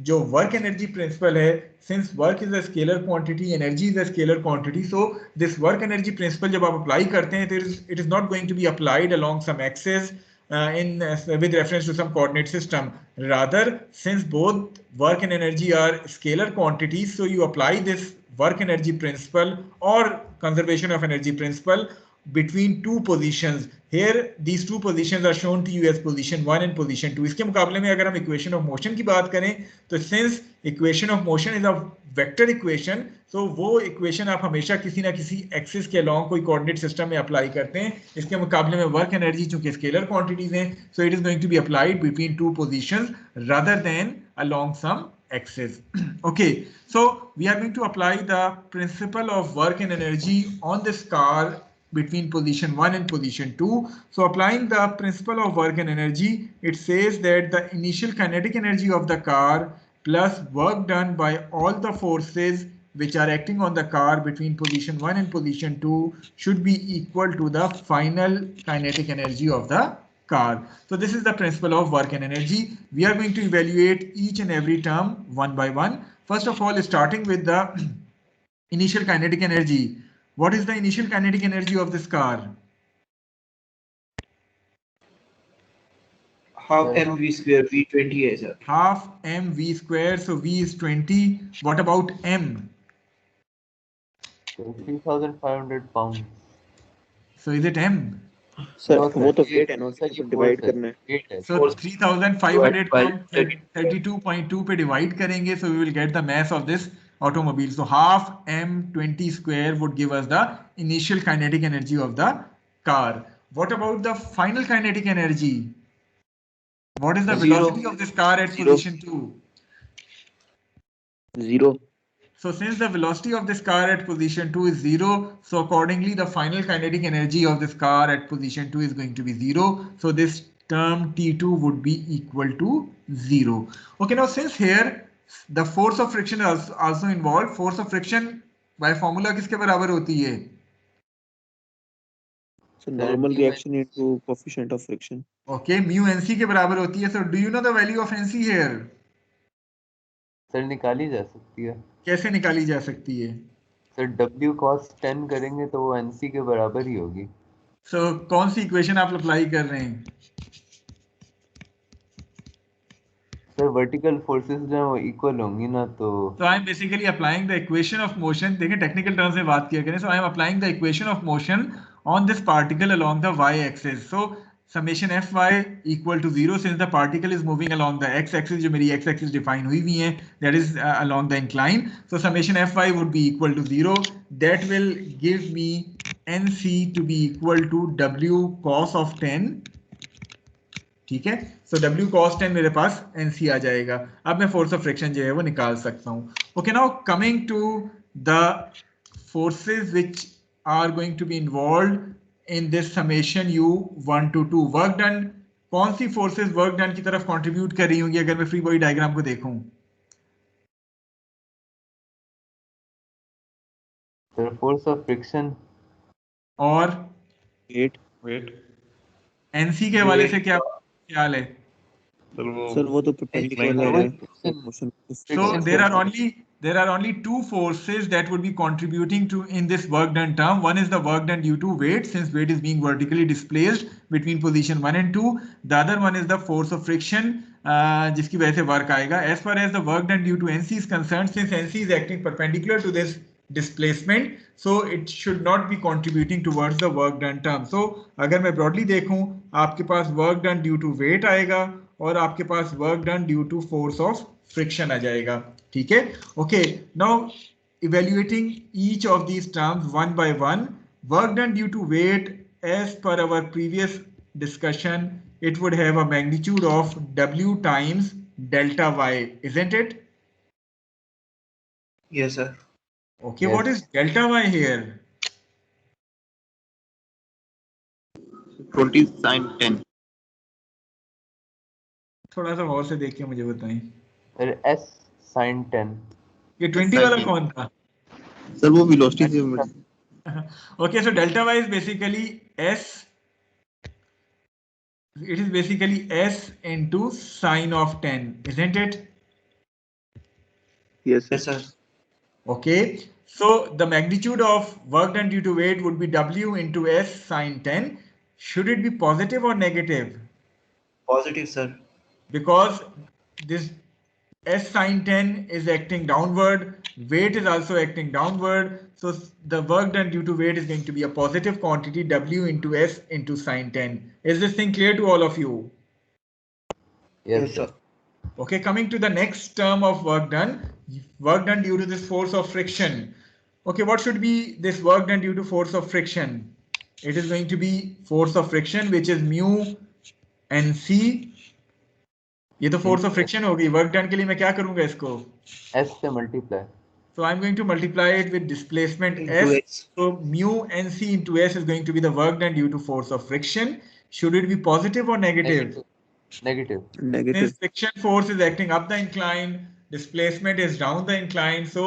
जो वर्क एनर्जी प्रिंसिपल है, since work is a scalar quantity, energy is a scalar quantity, so this work energy principle जब आप apply करते हैं, it is not going to be applied along some axis with reference to some coordinate system. Rather, since both work and energy are scalar quantities, so you apply this work energy principle or conservation of energy principle between two positions. Here these two positions are shown to you as position 1 and position 2. इसके मुकाबले में अगर हम equation of motion की बात करें तो since equation of motion is a vector equation, so वो equation आप हमेशा किसी ना किसी axis के along कोई coordinate system में apply करते हैं. इसके मुकाबले में work energy चूंकि scalar quantities हैं, so it is going to be applied between two positions rather than along some axis. Okay, so we are going to apply the principle of work and energy on this car between position 1 and position 2. So applying the principle of work and energy, it says that the initial kinetic energy of the car plus work done by all the forces which are acting on the car between position 1 and position 2 should be equal to the final kinetic energy of the car. So this is the principle of work and energy. We are going to evaluate each and every term one by one. First of all, starting with the initial kinetic energy. What is the initial kinetic energy of this car? Half mv square, v20 है sir. Half mv square, so v is 20. What about m? 3,500 pounds. So is it m? Sir No, वो sir. तो wait है ना, Sir, उसको divide करना है. 8 है. So 3,500 को हम 32.2 पे divide करेंगे, so we will get the mass of this automobile. So half m20 square would give us the initial kinetic energy of the car. What about the final kinetic energy? What is the velocity of this car at position 2? 0. So since the velocity of this car at position 2 is 0, so accordingly the final kinetic energy of this car at position 2 is going to be 0. So this term T2 would be equal to 0. Okay, now since here the force of friction is also involved, force of friction by formula किसके बराबर होती है? So normal reaction into coefficient of friction. Okay, mu NC के बराबर होती है. So do you know the value of NC here? Sir निकाली जा सकती है. कैसे निकाली जा सकती है? सर W cos 10 करेंगे तो वो NC के बराबर ही होगी. So कौन सी इक्वेशन आप अप्लाई कर रहे हैं? सर वर्टिकल फोर्सेस जो है वो इक्वल होंगी ना तो. So I am basically applying the equation of motion. देखिए technical terms में बात किया करें. So I am applying the equation of motion on this particle along the y-axis. So summation fy equal to 0 since the particle is moving along the x-axis. जो मेरी x-axis define हुई हुई है, that is along the incline. So summation fy would be equal to 0. That will give me nc to be equal to w cos of 10. ठीक है, so w cos 10 मेरे पास nc आ जाएगा. अब मैं force of friction जो है वो निकाल सकता हूँ. Okay, now coming to the forces which are going to be involved in this summation u1 to 2. work done, कौन सी forces work done की तरफ contribute कर रही होंगी अगर मैं free body diagram को देखूं? सर फोर्स ऑफ फ्रिक्शन और वेट. nc के हवाले से क्या ख्याल है? सर वो तो perpendicular है motion. So there are only two forces that would be contributing to in this work done term. One is the work done due to weight, since weight is being vertically displaced between position 1 and 2. The other one is the force of friction, जिसकी वजह से work आएगा. As far as the work done due to NC is concerned, since NC is acting perpendicular to this displacement, so it should not be contributing towards the work done term. So अगर मैं broadly देखूं, आपके पास work done due to weight आएगा और आपके पास work done due to force of friction आ जाएगा. ठीक है? Okay, now evaluating each of these terms one by one. Work done due to weight, as per our previous discussion, it would have a magnitude of W times delta Y, isn't it? Yes sir. Okay, Yes. what is delta Y here? 20 sin 10. थोड़ा सा और से देख के मुझे बताएं. Sir S sin 10. ये 20 वाला कौन था? सर वो वेलोसिटी से Okay, so delta y is basically s. It is basically s into sine of 10, isn't it? Yes Yes, sir. Okay, so the magnitude of work done due to weight would be w into s sine 10. Should it be positive or negative? Positive, sir. Because this s sine 10 is acting downward, weight is also acting downward, so the work done due to weight is going to be a positive quantity w into s into sine 10. Is this thing clear to all of you? Yes, sir. Okay, coming to the next term of work done due to this force of friction. Okay, what should be this work done due to force of friction? It is going to be force of friction, which is mu nc. ये तो force of friction होगी. Work done के लिए मैं क्या करूँगा इसको? S से multiply. So I'm going to multiply it with displacement Into s. S. So mu nc into s is going to be the work done due to force of friction. Should it be positive or negative? Negative. Negative Since friction force is acting up the incline, displacement is down the incline, so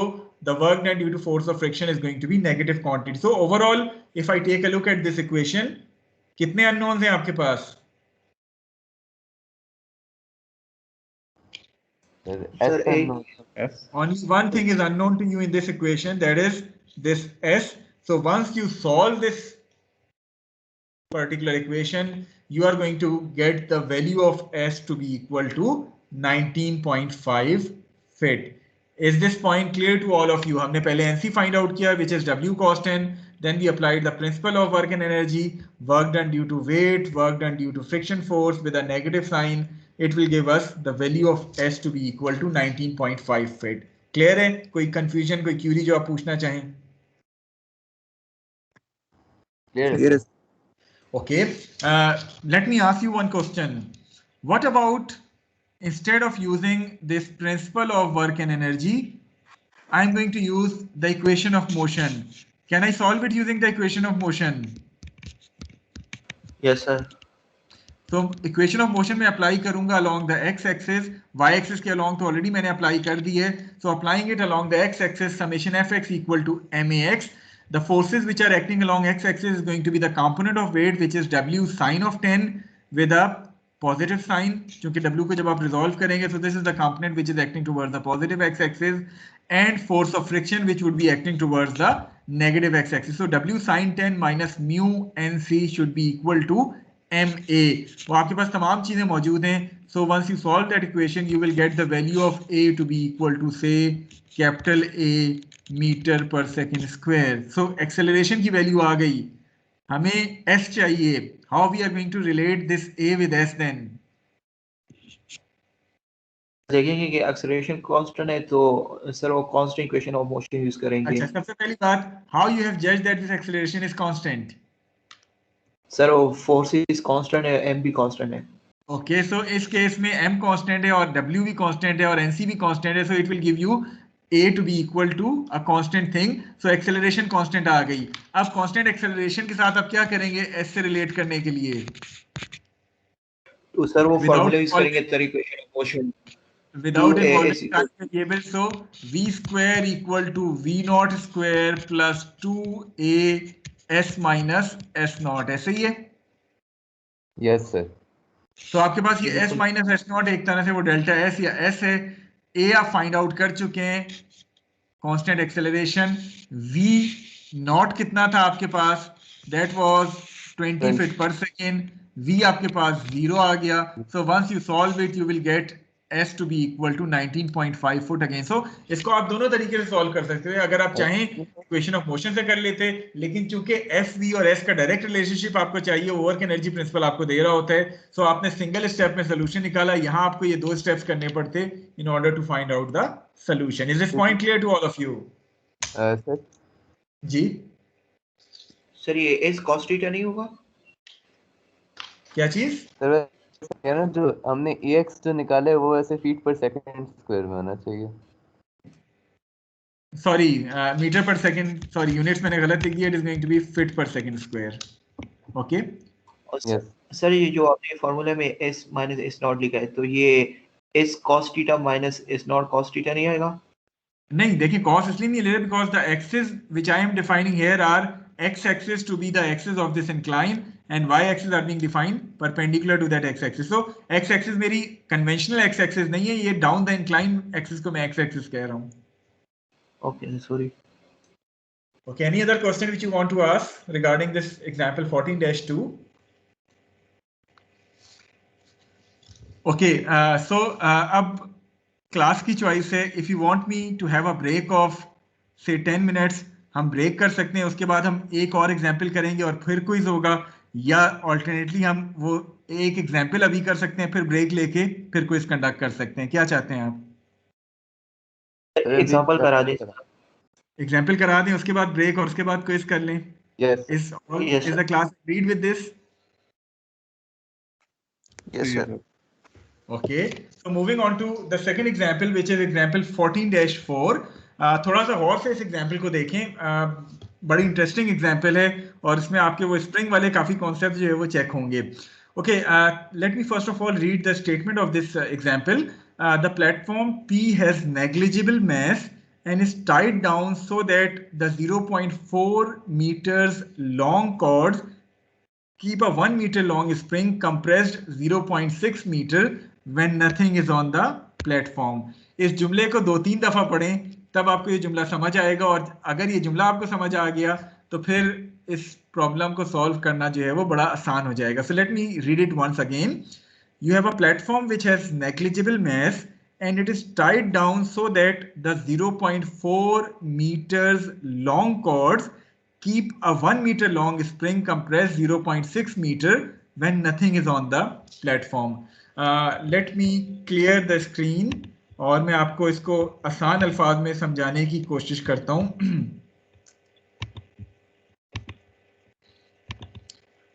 the work done due to force of friction is going to be negative quantity. So overall, if I take a look at this equation, कितने unknowns हैं आपके पास? Sir, unknown. S. Only one thing is unknown to you in this equation, that is this s. So once you solve this particular equation, you are going to get the value of s to be equal to 19.5 fit. Is this point clear to all of you? हमने पहले NC find out किया, which is W constant. Then we applied the principle of work and energy, work done due to weight, work done due to friction force with a negative sign. It will give us the value of S to be equal to 19.5 fit. Clear है? कोई confusion, कोई query जो आप पूछना चाहें? Clear. Okay, let me ask you one question. What about instead of using this principle of work and energy, I'm going to use the equation of motion. Can I solve it using the equation of motion? Yes, sir. तो equation of motion में apply करूंगा along the x axis, y axis के along तो already मैंने apply कर दी है. So applying it along the x axis, summation fx equal to max. The forces which are acting along x axis is going to be the component of weight, which is w sine of 10 with a positive sign. क्योंकि w को जब आप resolve करेंगे, so this is the component which is acting towards the positive x axis, and force of friction which would be acting towards the negative x axis. So w sine 10 minus mu nc should be equal to MA. वो आपके पास तमाम चीजें मौजूद हैं. So once you solve that equation, you will get the value of A to be equal to say capital A meter per second square. So acceleration की value आ गई. हमें S चाहिए. How we are going to relate this A with S then? देखेंगे कि acceleration constant है तो sir वो constant equation of motion use करेंगे. अच्छा, सबसे पहली बात, how you have judged that this acceleration is constant? Sir वो force is constant है, m भी constant है. Okay, so इस केस में m constant है और w भी constant है और nc भी constant है, so it will give you a to be equal to a constant thing. So acceleration constant आ गई. अब constant acceleration के साथ आप क्या करेंगे s से relate करने के लिए? तो सर वो Without formula यूज involving- करेंगे तर equation of motion. Without 2a involving is equal- time variable, so v square equal to v naught square plus 2a s minus s naught. ऐसे ही है? Yes, sir. तो आपके पास ये s minus S not एक तरह से वो डेल्टा s या s है. a आप फाइंड आउट कर चुके हैं. कांस्टेंट एक्सेलरेशन v नॉट कितना था आपके पास? That was 20 feet per second. v आपके पास 0 आ गया. So once you solve it you will get s to be equal to 19.5 foot again. So इसको आप दोनों तरीके से सॉल्व कर सकते हैं. अगर आप चाहें इक्वेशन ऑफ मोशन से कर लेते, लेकिन चूंकि एफ वी और एस का डायरेक्ट रिलेशनशिप आपको चाहिए, वर्क एनर्जी प्रिंसिपल आपको दे रहा होता है, सो आपने सिंगल स्टेप में सोल्यूशन निकाला. यहां आपको ये दो स्टेप्स करने पड़ते in order to find out the solution. Is this point clear to all of you? Sir. जी, सर ये s cos theta नहीं होगा? क्या चीज? Sir, क्या ना जो हमने EX जो निकाला है वो ऐसे फीट पर सेकंड स्क्वायर में होना चाहिए. Sorry, metre per second, sorry units मैंने गलत लिख दिया. It is going to be feet per second square. Okay, और Yes. सर ये जो आपने फॉर्मूला में s minus s naught लिखा है तो ये s cos theta minus s naught cos theta नहीं आएगा? नहीं देखिए cos इसलिए नहीं ले रहे because the axis which I am defining here are x axis to be the axis of this incline and y axis are being defined perpendicular to that x axis. So x axis मेरी conventional x axis नहीं है, ये down the incline axis को मैं x axis कह रहा हूँ. Okay, sorry. Okay, any other question which you want to ask regarding this example 14-2? Okay, so अब क्लास की चॉइस है. If you want me to have a break of से 10 minutes हम ब्रेक कर सकते हैं, उसके बाद हम एक और एग्जाम्पल करेंगे और फिर क्विज होगा, या ऑल्टरनेटली हम वो एक एग्जाम्पल अभी कर सकते हैं फिर ब्रेक लेके फिर क्विज कंडक्ट कर सकते हैं. क्या चाहते हैं आप? एग्जांपल करा दे. एग्जाम्पल करा दें, उसके बाद ब्रेक और उसके बाद क्विज कर लें. Yes is the class read with this? Yes, sir. Okay, so moving on to the second example, which is example 14-4. थोड़ा सा गौर से इस एग्जाम्पल को देखें, बड़ी इंटरेस्टिंग एग्जाम्पल है और इसमें आपके वो स्प्रिंग वाले काफी कॉन्सेप्ट जो है वो चेक होंगे. Okay, let me first of all read the statement of this example. The platform P has negligible mass and is tied down so that the 0.4 meters long cords keep a 1 meter long spring compressed 0.6 meter when nothing is on the platform. इस जुमले को 2-3 दफा पढ़ें तब आपको ये जुमला समझ आएगा, और अगर ये जुमला आपको समझ आ गया तो फिर इस प्रॉब्लम को सॉल्व करना जो है वो बड़ा आसान हो जाएगा. So let me read it once again. You have a platform which has negligible mass and it is tied down so that the 0.4 meters long cords keep a 1 meter long spring compressed 0.6 meter when nothing is on the platform. Let me clear the screen और मैं आपको इसको आसान अल्फाज में समझाने की कोशिश करता हूं.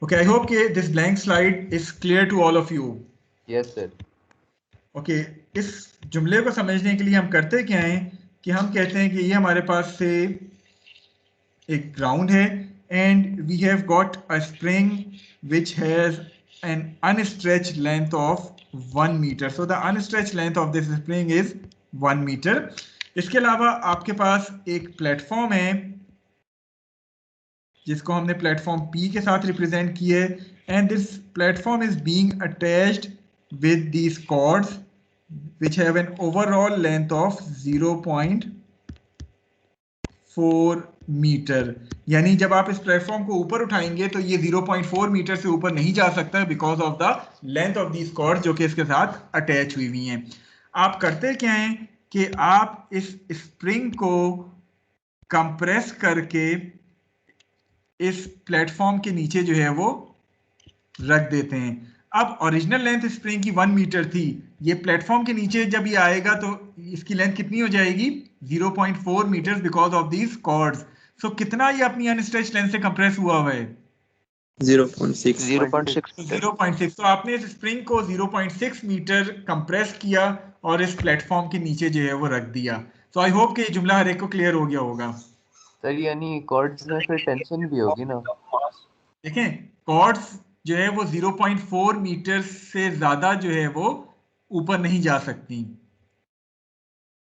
Okay, I hope this blank slide is clear to all of you. Yes sir. Okay, इस जुमले को समझने के लिए हम करते क्या हैं कि हम कहते हैं कि ये हमारे पास से एक ग्राउंड है and we have got a spring which has an unstretched length of 1 metre. So the unstretched length of this spring is 1 metre. इसके अलावा आपके पास एक प्लेटफॉर्म है जिसको हमने प्लेटफॉर्म P के साथ रिप्रेजेंट किया है, and this platform is being attached with these cords which have an overall length of 0.4 metre. यानी जब आप इस प्लेटफॉर्म को ऊपर उठाएंगे तो ये 0.4 मीटर से ऊपर नहीं जा सकता because of the length of these cords जो कि इसके साथ अटैच हुई हुई हैं. आप करते क्या हैं कि आप इस स्प्रिंग को कंप्रेस करके इस प्लेटफॉर्म के नीचे जो है वो रख देते हैं. अब ओरिजिनल लेंथ स्प्रिंग की 1 मीटर थी, ये प्लेटफॉर्म के नीचे जब ये आएगा तो इसकी लेंथ कितनी हो जाएगी? 0.4 metre because of these cords. So कितना ये अपनी अनस्ट्रेच्ड लेंथ से कंप्रेस हुआ हुआ है? 0.6. 0.6. तो आपने इस स्प्रिंग को 0.6 मीटर कंप्रेस किया और इस प्लेटफॉर्म के नीचे जो है वो रख दिया. सो आई होप कि ये जुमला हर एक को क्लियर हो गया होगा. सर यानी कॉर्ड्स में फिर टेंशन भी होगी ना? देखें, कॉर्ड्स जो है वो 0.4 मीटर से ज्यादा जो है वो ऊपर नहीं जा सकती.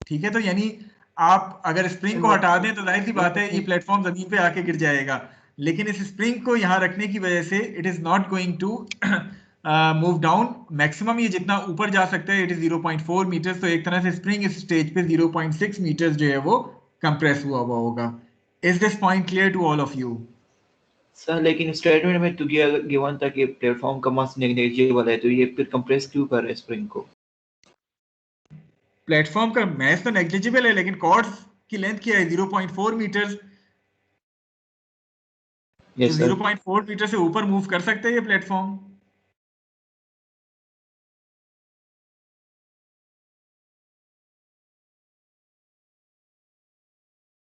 ठीक है, तो यानी आप अगर स्प्रिंग को हटा दें तो जाहिर सी बात है ये प्लेटफॉर्म जमीन पे आके गिर जाएगा, लेकिन इस स्प्रिंग को यहाँ रखने की वजह से it is not going to move down. Maximum ये जितना ऊपर जा सकता है इट इज 0.4 मीटर. तो एक तरह से स्प्रिंग इस स्टेज पे 0.6 मीटर जो है वो कंप्रेस हुआ होगा. Is this point clear to all of you? Sir लेकिन स्टेटमेंट में तो गिवन था कि प्लेटफॉर्म का मास नेग्लिजिबल है, तो ये फिर कंप्रेस क्यों कर रहे हैं स्प्रिंग को? प्लेटफॉर्म का मास तो नेग्लिजिबल है लेकिन कॉर्ड्स की लेंथ क्या है? 0.4 मीटर. Yes sir. 0.4 मीटर से ऊपर मूव कर सकते हैं ये प्लेटफॉर्म?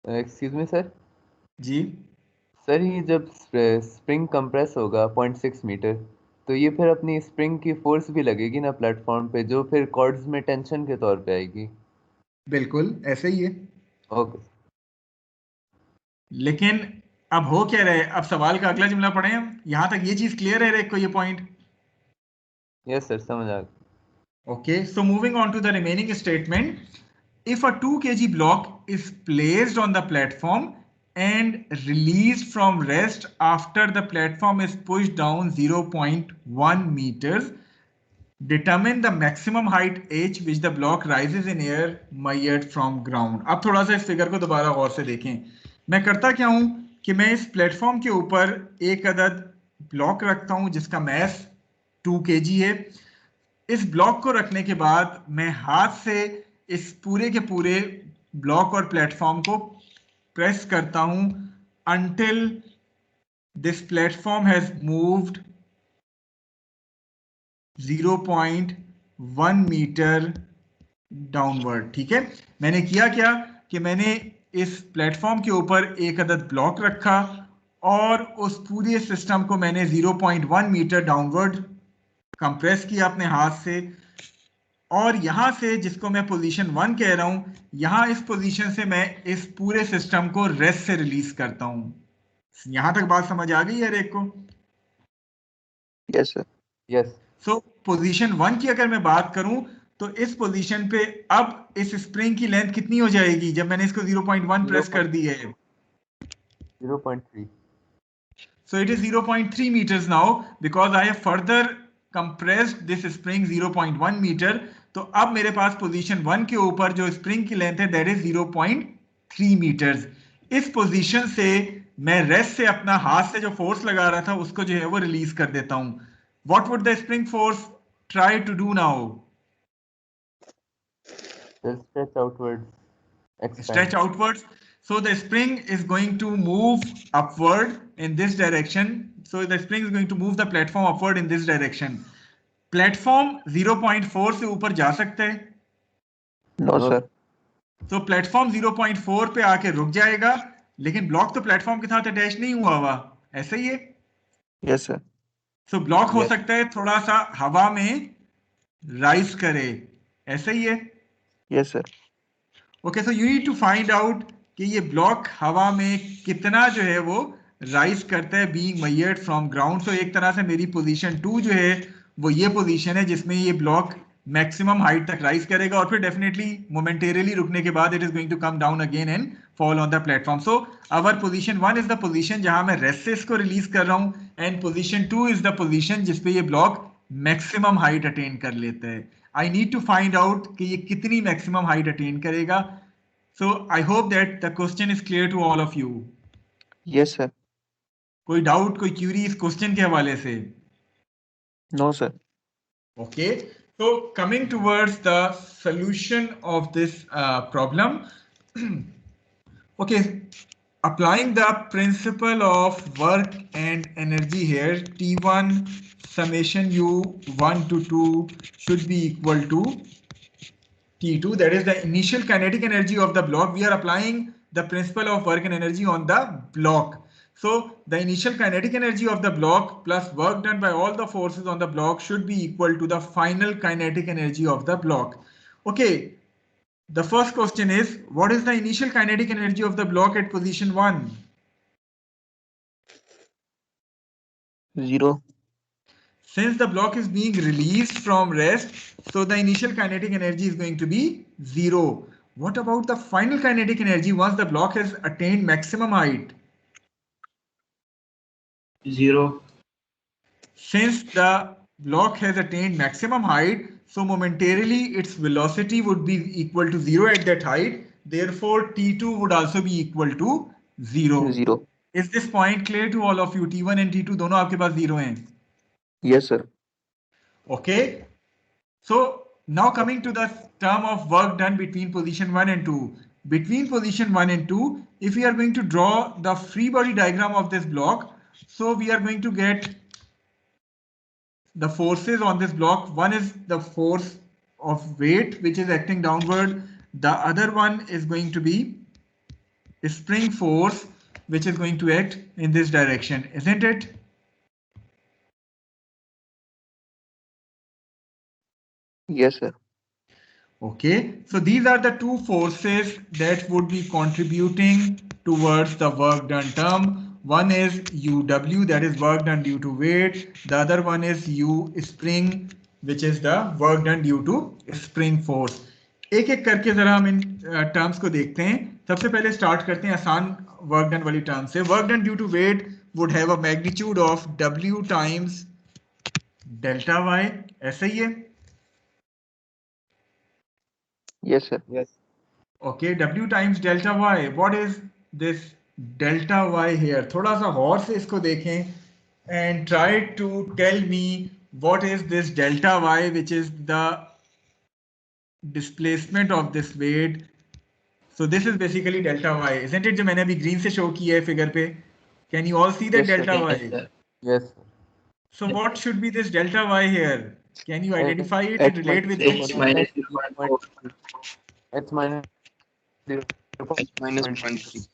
Excuse me sir. जी सर ये जब स्प्रिंग कंप्रेस होगा 0.6 मीटर तो ये फिर अपनी स्प्रिंग की फोर्स भी लगेगी ना प्लेटफॉर्म पे, जो फिर कॉर्ड्स में टेंशन के तौर पे आएगी. बिल्कुल ऐसे ही है. ओके. लेकिन अब हो क्या रहे, अब सवाल का अगला जुमला पढ़े हम. यहां तक ये चीज क्लियर है को ये पॉइंट? यस सर, समझ आ गया. Okay, so moving on to the remaining statement. if a 2 kg block is placed on the platform and released from rest after the platform is pushed down 0.1 meters, determine the maximum height h which the block rises in air measured from ground. अब थोड़ा सा इस figure को दोबारा गौर से देखें. मैं करता क्या हूं कि मैं इस प्लेटफॉर्म के ऊपर एक अदद ब्लॉक रखता हूं जिसका मैस 2 kg है. इस ब्लॉक को रखने के बाद मैं हाथ से इस पूरे के पूरे ब्लॉक और प्लेटफॉर्म को प्रेस करता हूं until this platform has moved 0.1 metre downward. ठीक है, मैंने किया क्या कि मैंने इस प्लेटफॉर्म के ऊपर एक अदद ब्लॉक रखा और उस पूरे सिस्टम को मैंने 0.1 मीटर डाउनवर्ड कंप्रेस किया अपने हाथ से, और यहां से जिसको मैं पोजीशन 1 कह रहा हूं, यहां इस पोजीशन से मैं इस पूरे सिस्टम को रेस्ट से रिलीज करता हूं. यहां तक बात समझ आ गई हर एक को? Yes sir. यस. सो पोजीशन 1 की अगर मैं बात करूं तो इस पोजीशन पे अब इस स्प्रिंग की लेंथ कितनी हो जाएगी जब मैंने इसको 0.1 प्रेस कर दी है? 0.3. So it is 0.3 meters now because I have further compressed this spring 0.1 meter. तो अब मेरे पास पोजीशन 1 के ऊपर जो स्प्रिंग की लेंथ है that is 0.3 meters. इस पोजीशन से मैं रेस्ट से अपना हाथ से जो फोर्स लगा रहा था उसको जो है वो रिलीज कर देता हूं. What would the spring force try to do now? Just stretch outwards. Expand. Stretch outwards. So the spring is going to move upward in this direction. So the spring is going to move the platform upward in this direction. Platform 0.4 से ऊपर जा सकता है? No sir. तो platform 0.4 पे आके रुक जाएगा, लेकिन ब्लॉक तो प्लेटफॉर्म के साथ अटैच नहीं हुआ हुआ, ऐसा ही है? Yes sir. सो ब्लॉक हो Yes. सकता है थोड़ा सा हवा में राइज करे, ऐसा ही है? Yes sir. Okay, so you need to find out कि ये ब्लॉक हवा में कितना जो है वो राइज करता है बीइंग मेजर्ड फ्रॉम ग्राउंड. सो एक तरह से मेरी पोजीशन 2 जो है वो ये पोजीशन है जिसमें ये ब्लॉक मैक्सिमम हाइट तक राइज करेगा और फिर डेफिनेटली मोमेंटेरियली रुकने के बाद it is going to come down again and fall on the platform. So our position 1 is the position जहां मैं रेस्ट से इसको रिलीज कर रहा हूं, and position 2 is the position जिसपे ये ब्लॉक मैक्सिमम हाइट अटेन कर लेता है. I need to find out कि ये कितनी मैक्सिमम हाइट अटेन करेगा. So I hope that the question is clear to all of you. Yes sir. कोई डाउट, कोई क्यूरी इस क्वेश्चन के हवाले से? No sir. Okay. So coming towards the solution of this problem. Okay. Applying the principle of work and energy here, T1 summation U 1 to 2 should be equal to T2, that is the initial kinetic energy of the block. We are applying the principle of work and energy on the block. So the initial kinetic energy of the block plus work done by all the forces on the block should be equal to the final kinetic energy of the block. Okay, the first question is, what is the initial kinetic energy of the block at position 1? 0. Since the block is being released from rest, so the initial kinetic energy is going to be 0. What about the final kinetic energy once the block has attained maximum height? 0. Since the block has attained maximum height, so momentarily its velocity would be equal to 0 at that height. Therefore, T2 would also be equal to 0. 0. Is this point clear to all of you? T1 and T2 दोनों आपके पास 0 हैं. Yes sir. Okay. So now coming to the term of work done between position 1 and 2. Between position 1 and 2, if we are going to draw the free body diagram of this block, so we are going to get the forces on this block. One is the force of weight which is acting downward. The other one is going to be a spring force which is going to act in this direction, isn't it? Yes sir. Okay, so these are the two forces that would be contributing towards the work done term. One is UW, that is work done due to weight. The other one is U spring, which is the work done due to spring force. एक एक करके जरा हम in terms को देखते हैं। सबसे पहले स्टार्ट करते हैं आसान वर्क डन वाली टर्म से। Work done due to weight would have a magnitude of W times delta Y, ऐसा ही है? Yes, sir. Yes. Okay, W times delta Y. What is this delta Y here? थोड़ा सा गौर से इसको देखें and try to tell me what is this delta Y, which is the displacement of this weight. So this is basically delta Y, isn't it? जो मैंने अभी green से show किया है figure पे. Can you all see that Yes, sir. delta Y? Yes. So what should be this delta Y here? Can you identify it and relate with H it? minus 0.4. H minus H minus 0.3.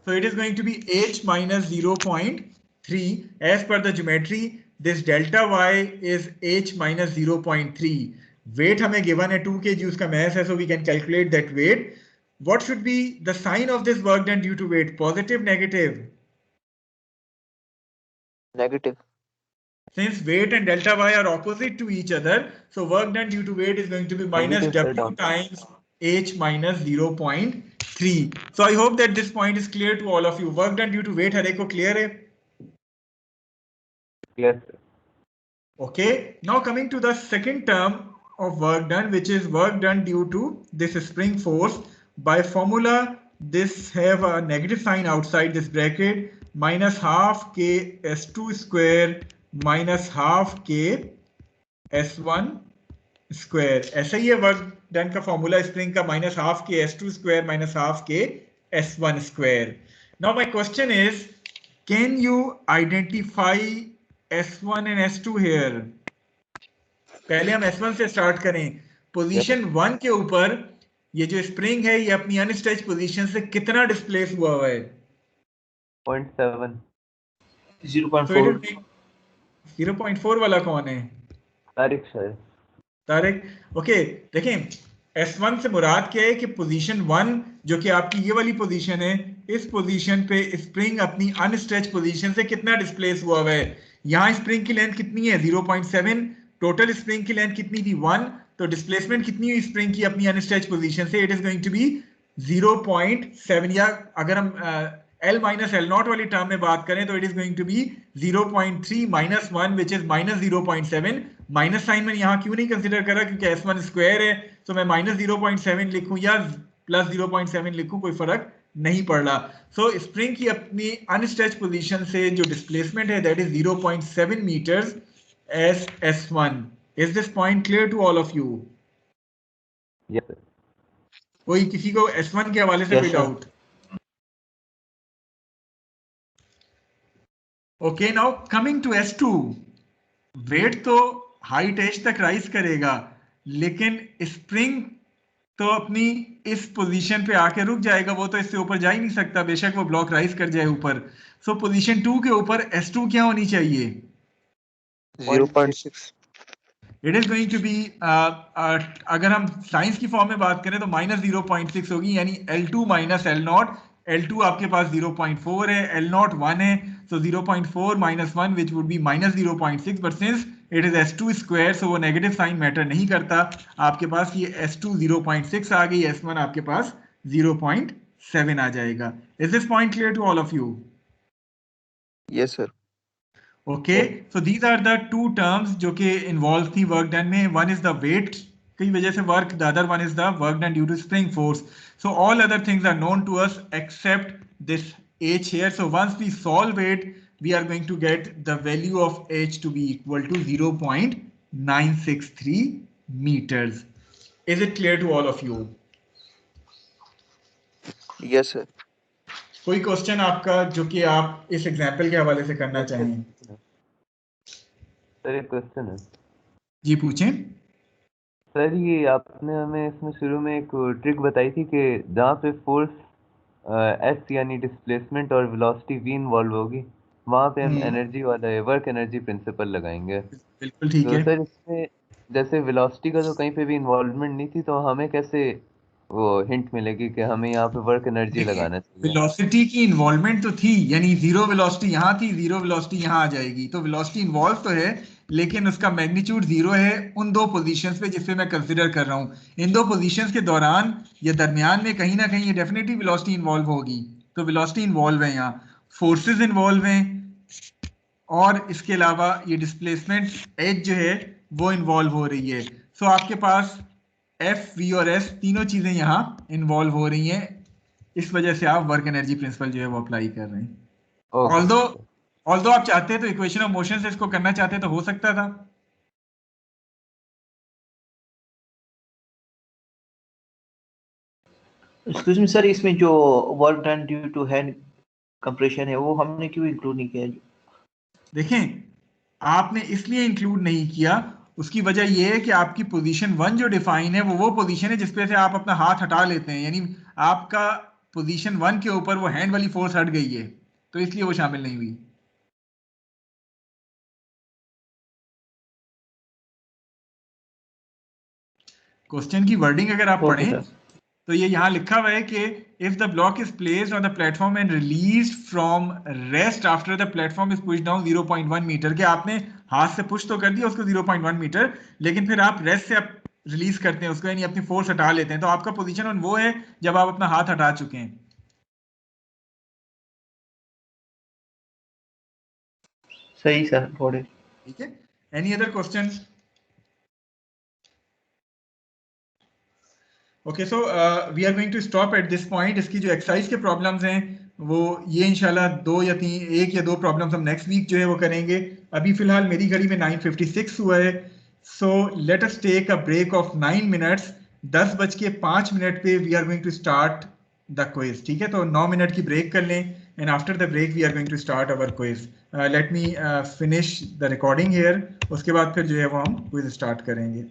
So it is going to be H minus 0.3. As per the geometry, this delta Y is H minus 0.3. Weight हमें given है 2 kg, उसका mass है, so we can calculate that weight. What should be the sign of this work done due to weight? Positive, negative? Negative. Since weight and delta Y are opposite to each other, so work done due to weight is going to be minus Negative, W sir. times H minus 0.3. So I hope that this point is clear to all of you. Work done due to weight हर एक को clear है? Yes. Okay, now coming to the second term of work done, which is work done due to this spring force. By formula, this have a negative sign outside this bracket, minus half K S2 square minus half K S1 square. ऐसा ही है work done का formula spring का, minus half के S2 square minus half के S1 square. Now my question is, can you identify S1 and S2 here? पहले हम S1 से स्टार्ट करें. पोजीशन 1 के ऊपर ये जो स्प्रिंग है, ये अपनी अनस्ट्रेच पोजीशन से कितना डिस्प्लेस हुआ है? 0.7. 0.4. 0.4 वाला कौन है? तारिक शायद. तारिक. ओके, देखें S1 से मुराद क्या है कि पोजीशन 1 जो कि आपकी ये वाली पोजीशन है, इस पोजीशन पे स्प्रिंग अपनी अनस्ट्रेच पोजीशन से कितना डिस्प्लेस हुआ है. यहाँ स्प्रिंग की लेंथ कितनी है? 0.7. टोटल स्प्रिंग की लेंथ कितनी थी? 1. तो डिस्प्लेसमेंट कितनी हुई स्प्रिंग की अपनी अनस्ट्रेच पोजीशन से? It is going to be 0.7. या अगर हम L माइनस L नॉट वाली टर्म में बात करें तो it is going to be 0.3 minus 1 which is minus 0.7. Minus sign मैंने यहाँ क्यों नहीं कंसिडर करा? क्योंकि S1 स्क्वायर है, तो मैं माइनस 0.7 लिखूं या प्लस 0.7 लिखूं, कोई फर्क नहीं पड़ रहा. सो स्प्रिंग की अपनी अनस्ट्रेच पोजीशन से जो डिस्प्लेसमेंट है, that is 0.7 metres as S1. Is this point clear to all of you? Yes. कोई किसी को S1 के हवाले से Yes, कोई sir. Doubt? Okay, now coming to S2. Weight तो हाइट एज तक राइज करेगा, लेकिन स्प्रिंग तो अपनी इस पोजीशन पे आके रुक जाएगा. वो तो इससे ऊपर जा ही नहीं सकता, बेशक वो ब्लॉक राइज कर जाए ऊपर. सो पोजीशन 2 के ऊपर S2 क्या होनी चाहिए? 0.6. It is going to be, अगर हम साइंस की फॉर्म में बात करें तो माइनस 0.6 होगी, यानी L2 minus L not. L2 आपके पास 0.4 है, L नॉट 1 है, so 0.4 minus 1 which would be minus 0.6. but since it is S2 square, so वो नेगेटिव साइन मैटर नहीं करता. आपके पास ये S2 0.6 आ गई, S1 आपके पास 0.7 आ जाएगा. Is this point clear to all of you? Yes, sir. Okay, so these are the two terms जो कि involve थी work done में. One is the weight की वजह से work, the other one is the work done due to spring force. So all other things are known to us except this H here. So once we solve it, we are going to get the value of H to be equal to 0.963 meters. Is it clear to all of you? Yes, sir. कोई question आपका जो कि आप इस example के हवाले से करना चाहें? सर एक क्वेश्चन है. जी पूछें. सर ये आपने हमें इसमें शुरू में एक ट्रिक बताई थी कि जहाँ पे फोर्स एस यानी डिस्प्लेसमेंट और वेलोसिटी v इन्वॉल्व होगी, वहाँ पे हम एनर्जी वाला वर्क एनर्जी प्रिंसिपल लगाएंगे. बिल्कुल ठीक तो है. सर इसमें जैसे वेलोसिटी का तो कहीं पे भी इन्वॉल्वमेंट नहीं थी, तो हमें कैसे वो हिंट मिलेगी कि हमें यहाँ पे वर्क एनर्जी लगाना चाहिए? वेलोसिटी की इन्वॉल्वमेंट तो थी, यानी जीरो वेलोसिटी यहाँ थी, जीरो वेलोसिटी यहाँ आ जाएगी, तो वेलोसिटी इन्वॉल्व तो है, लेकिन उसका मैग्नीट्यूड 0 है उन दो पोजीशंस पे जिसपे मैं कंसिडर कर रहा हूँ। इन दो पोजीशंस के दौरान या दरमियान में कहीं ना कहीं ये डेफिनेटली वेलोसिटी इन्वॉल्व होगी, तो वेलोसिटी इन्वॉल्व है, यहाँ फोर्सेस इन्वॉल्व हैं, और इसके अलावा ये डिस्प्लेसमेंट एच जो है वो इन्वॉल्व हो रही है। सो आपके पास एफ, वी और एस तीनों चीजें यहाँ इन्वॉल्व हो रही हैं, इस वजह से आप वर्क एनर्जी प्रिंसिपल जो है वो अप्लाई कर रहे हैं। ऑल्दो आप चाहते हैं तो इक्वेशन ऑफ मोशन से इसको करना चाहते हैं तो हो सकता था। एक्सक्यूज मी सर, इसमें जो work done due to hand compression है वो हमने क्यों इंक्लूड नहीं किया? देखें, आपने इसलिए इंक्लूड नहीं किया, उसकी वजह यह है कि आपकी पोजीशन 1 जो डिफाइन है वो पोजीशन है जिसपे से आप अपना हाथ हटा लेते हैं, यानी आपका पोजीशन 1 के ऊपर वो हैंड वाली फोर्स हट गई है, तो इसलिए वो शामिल नहीं हुई। क्वेश्चन की वर्डिंग अगर आप पढ़ें तो ये यहाँ लिखा हुआ है कि if the block is placed on the platform and released from rest after the platform is pushed down 0.1 metre, के आपने हाथ से पुश तो कर दिया उसको 0.1 मीटर, लेकिन फिर आप रेस्ट से आप रिलीज करते हैं उसको, यानी अपनी फोर्स हटा लेते हैं, तो आपका पोजीशन ऑन वो है जब आप अपना हाथ हटा चुके हैं। सही सर, गॉट इट। ठीक है, any other question? Okay, so we are going to stop at this point. इसकी जो एक्सरसाइज के प्रॉब्लम्स हैं वो ये इंशाल्लाह 2 या 3, 1 या 2 प्रॉब्लम्स हम नेक्स्ट वीक जो है वो करेंगे। अभी फिलहाल मेरी घड़ी में 9:56 हुआ है, so let us take a break of 9 minutes. 10:05 पे we are going to start the quiz. ठीक है, तो 9 मिनट की ब्रेक कर लें and after the break we are going to start our quiz. Let me finish the recording here, उसके बाद फिर जो है वो हम क्विज स्टार्ट करेंगे।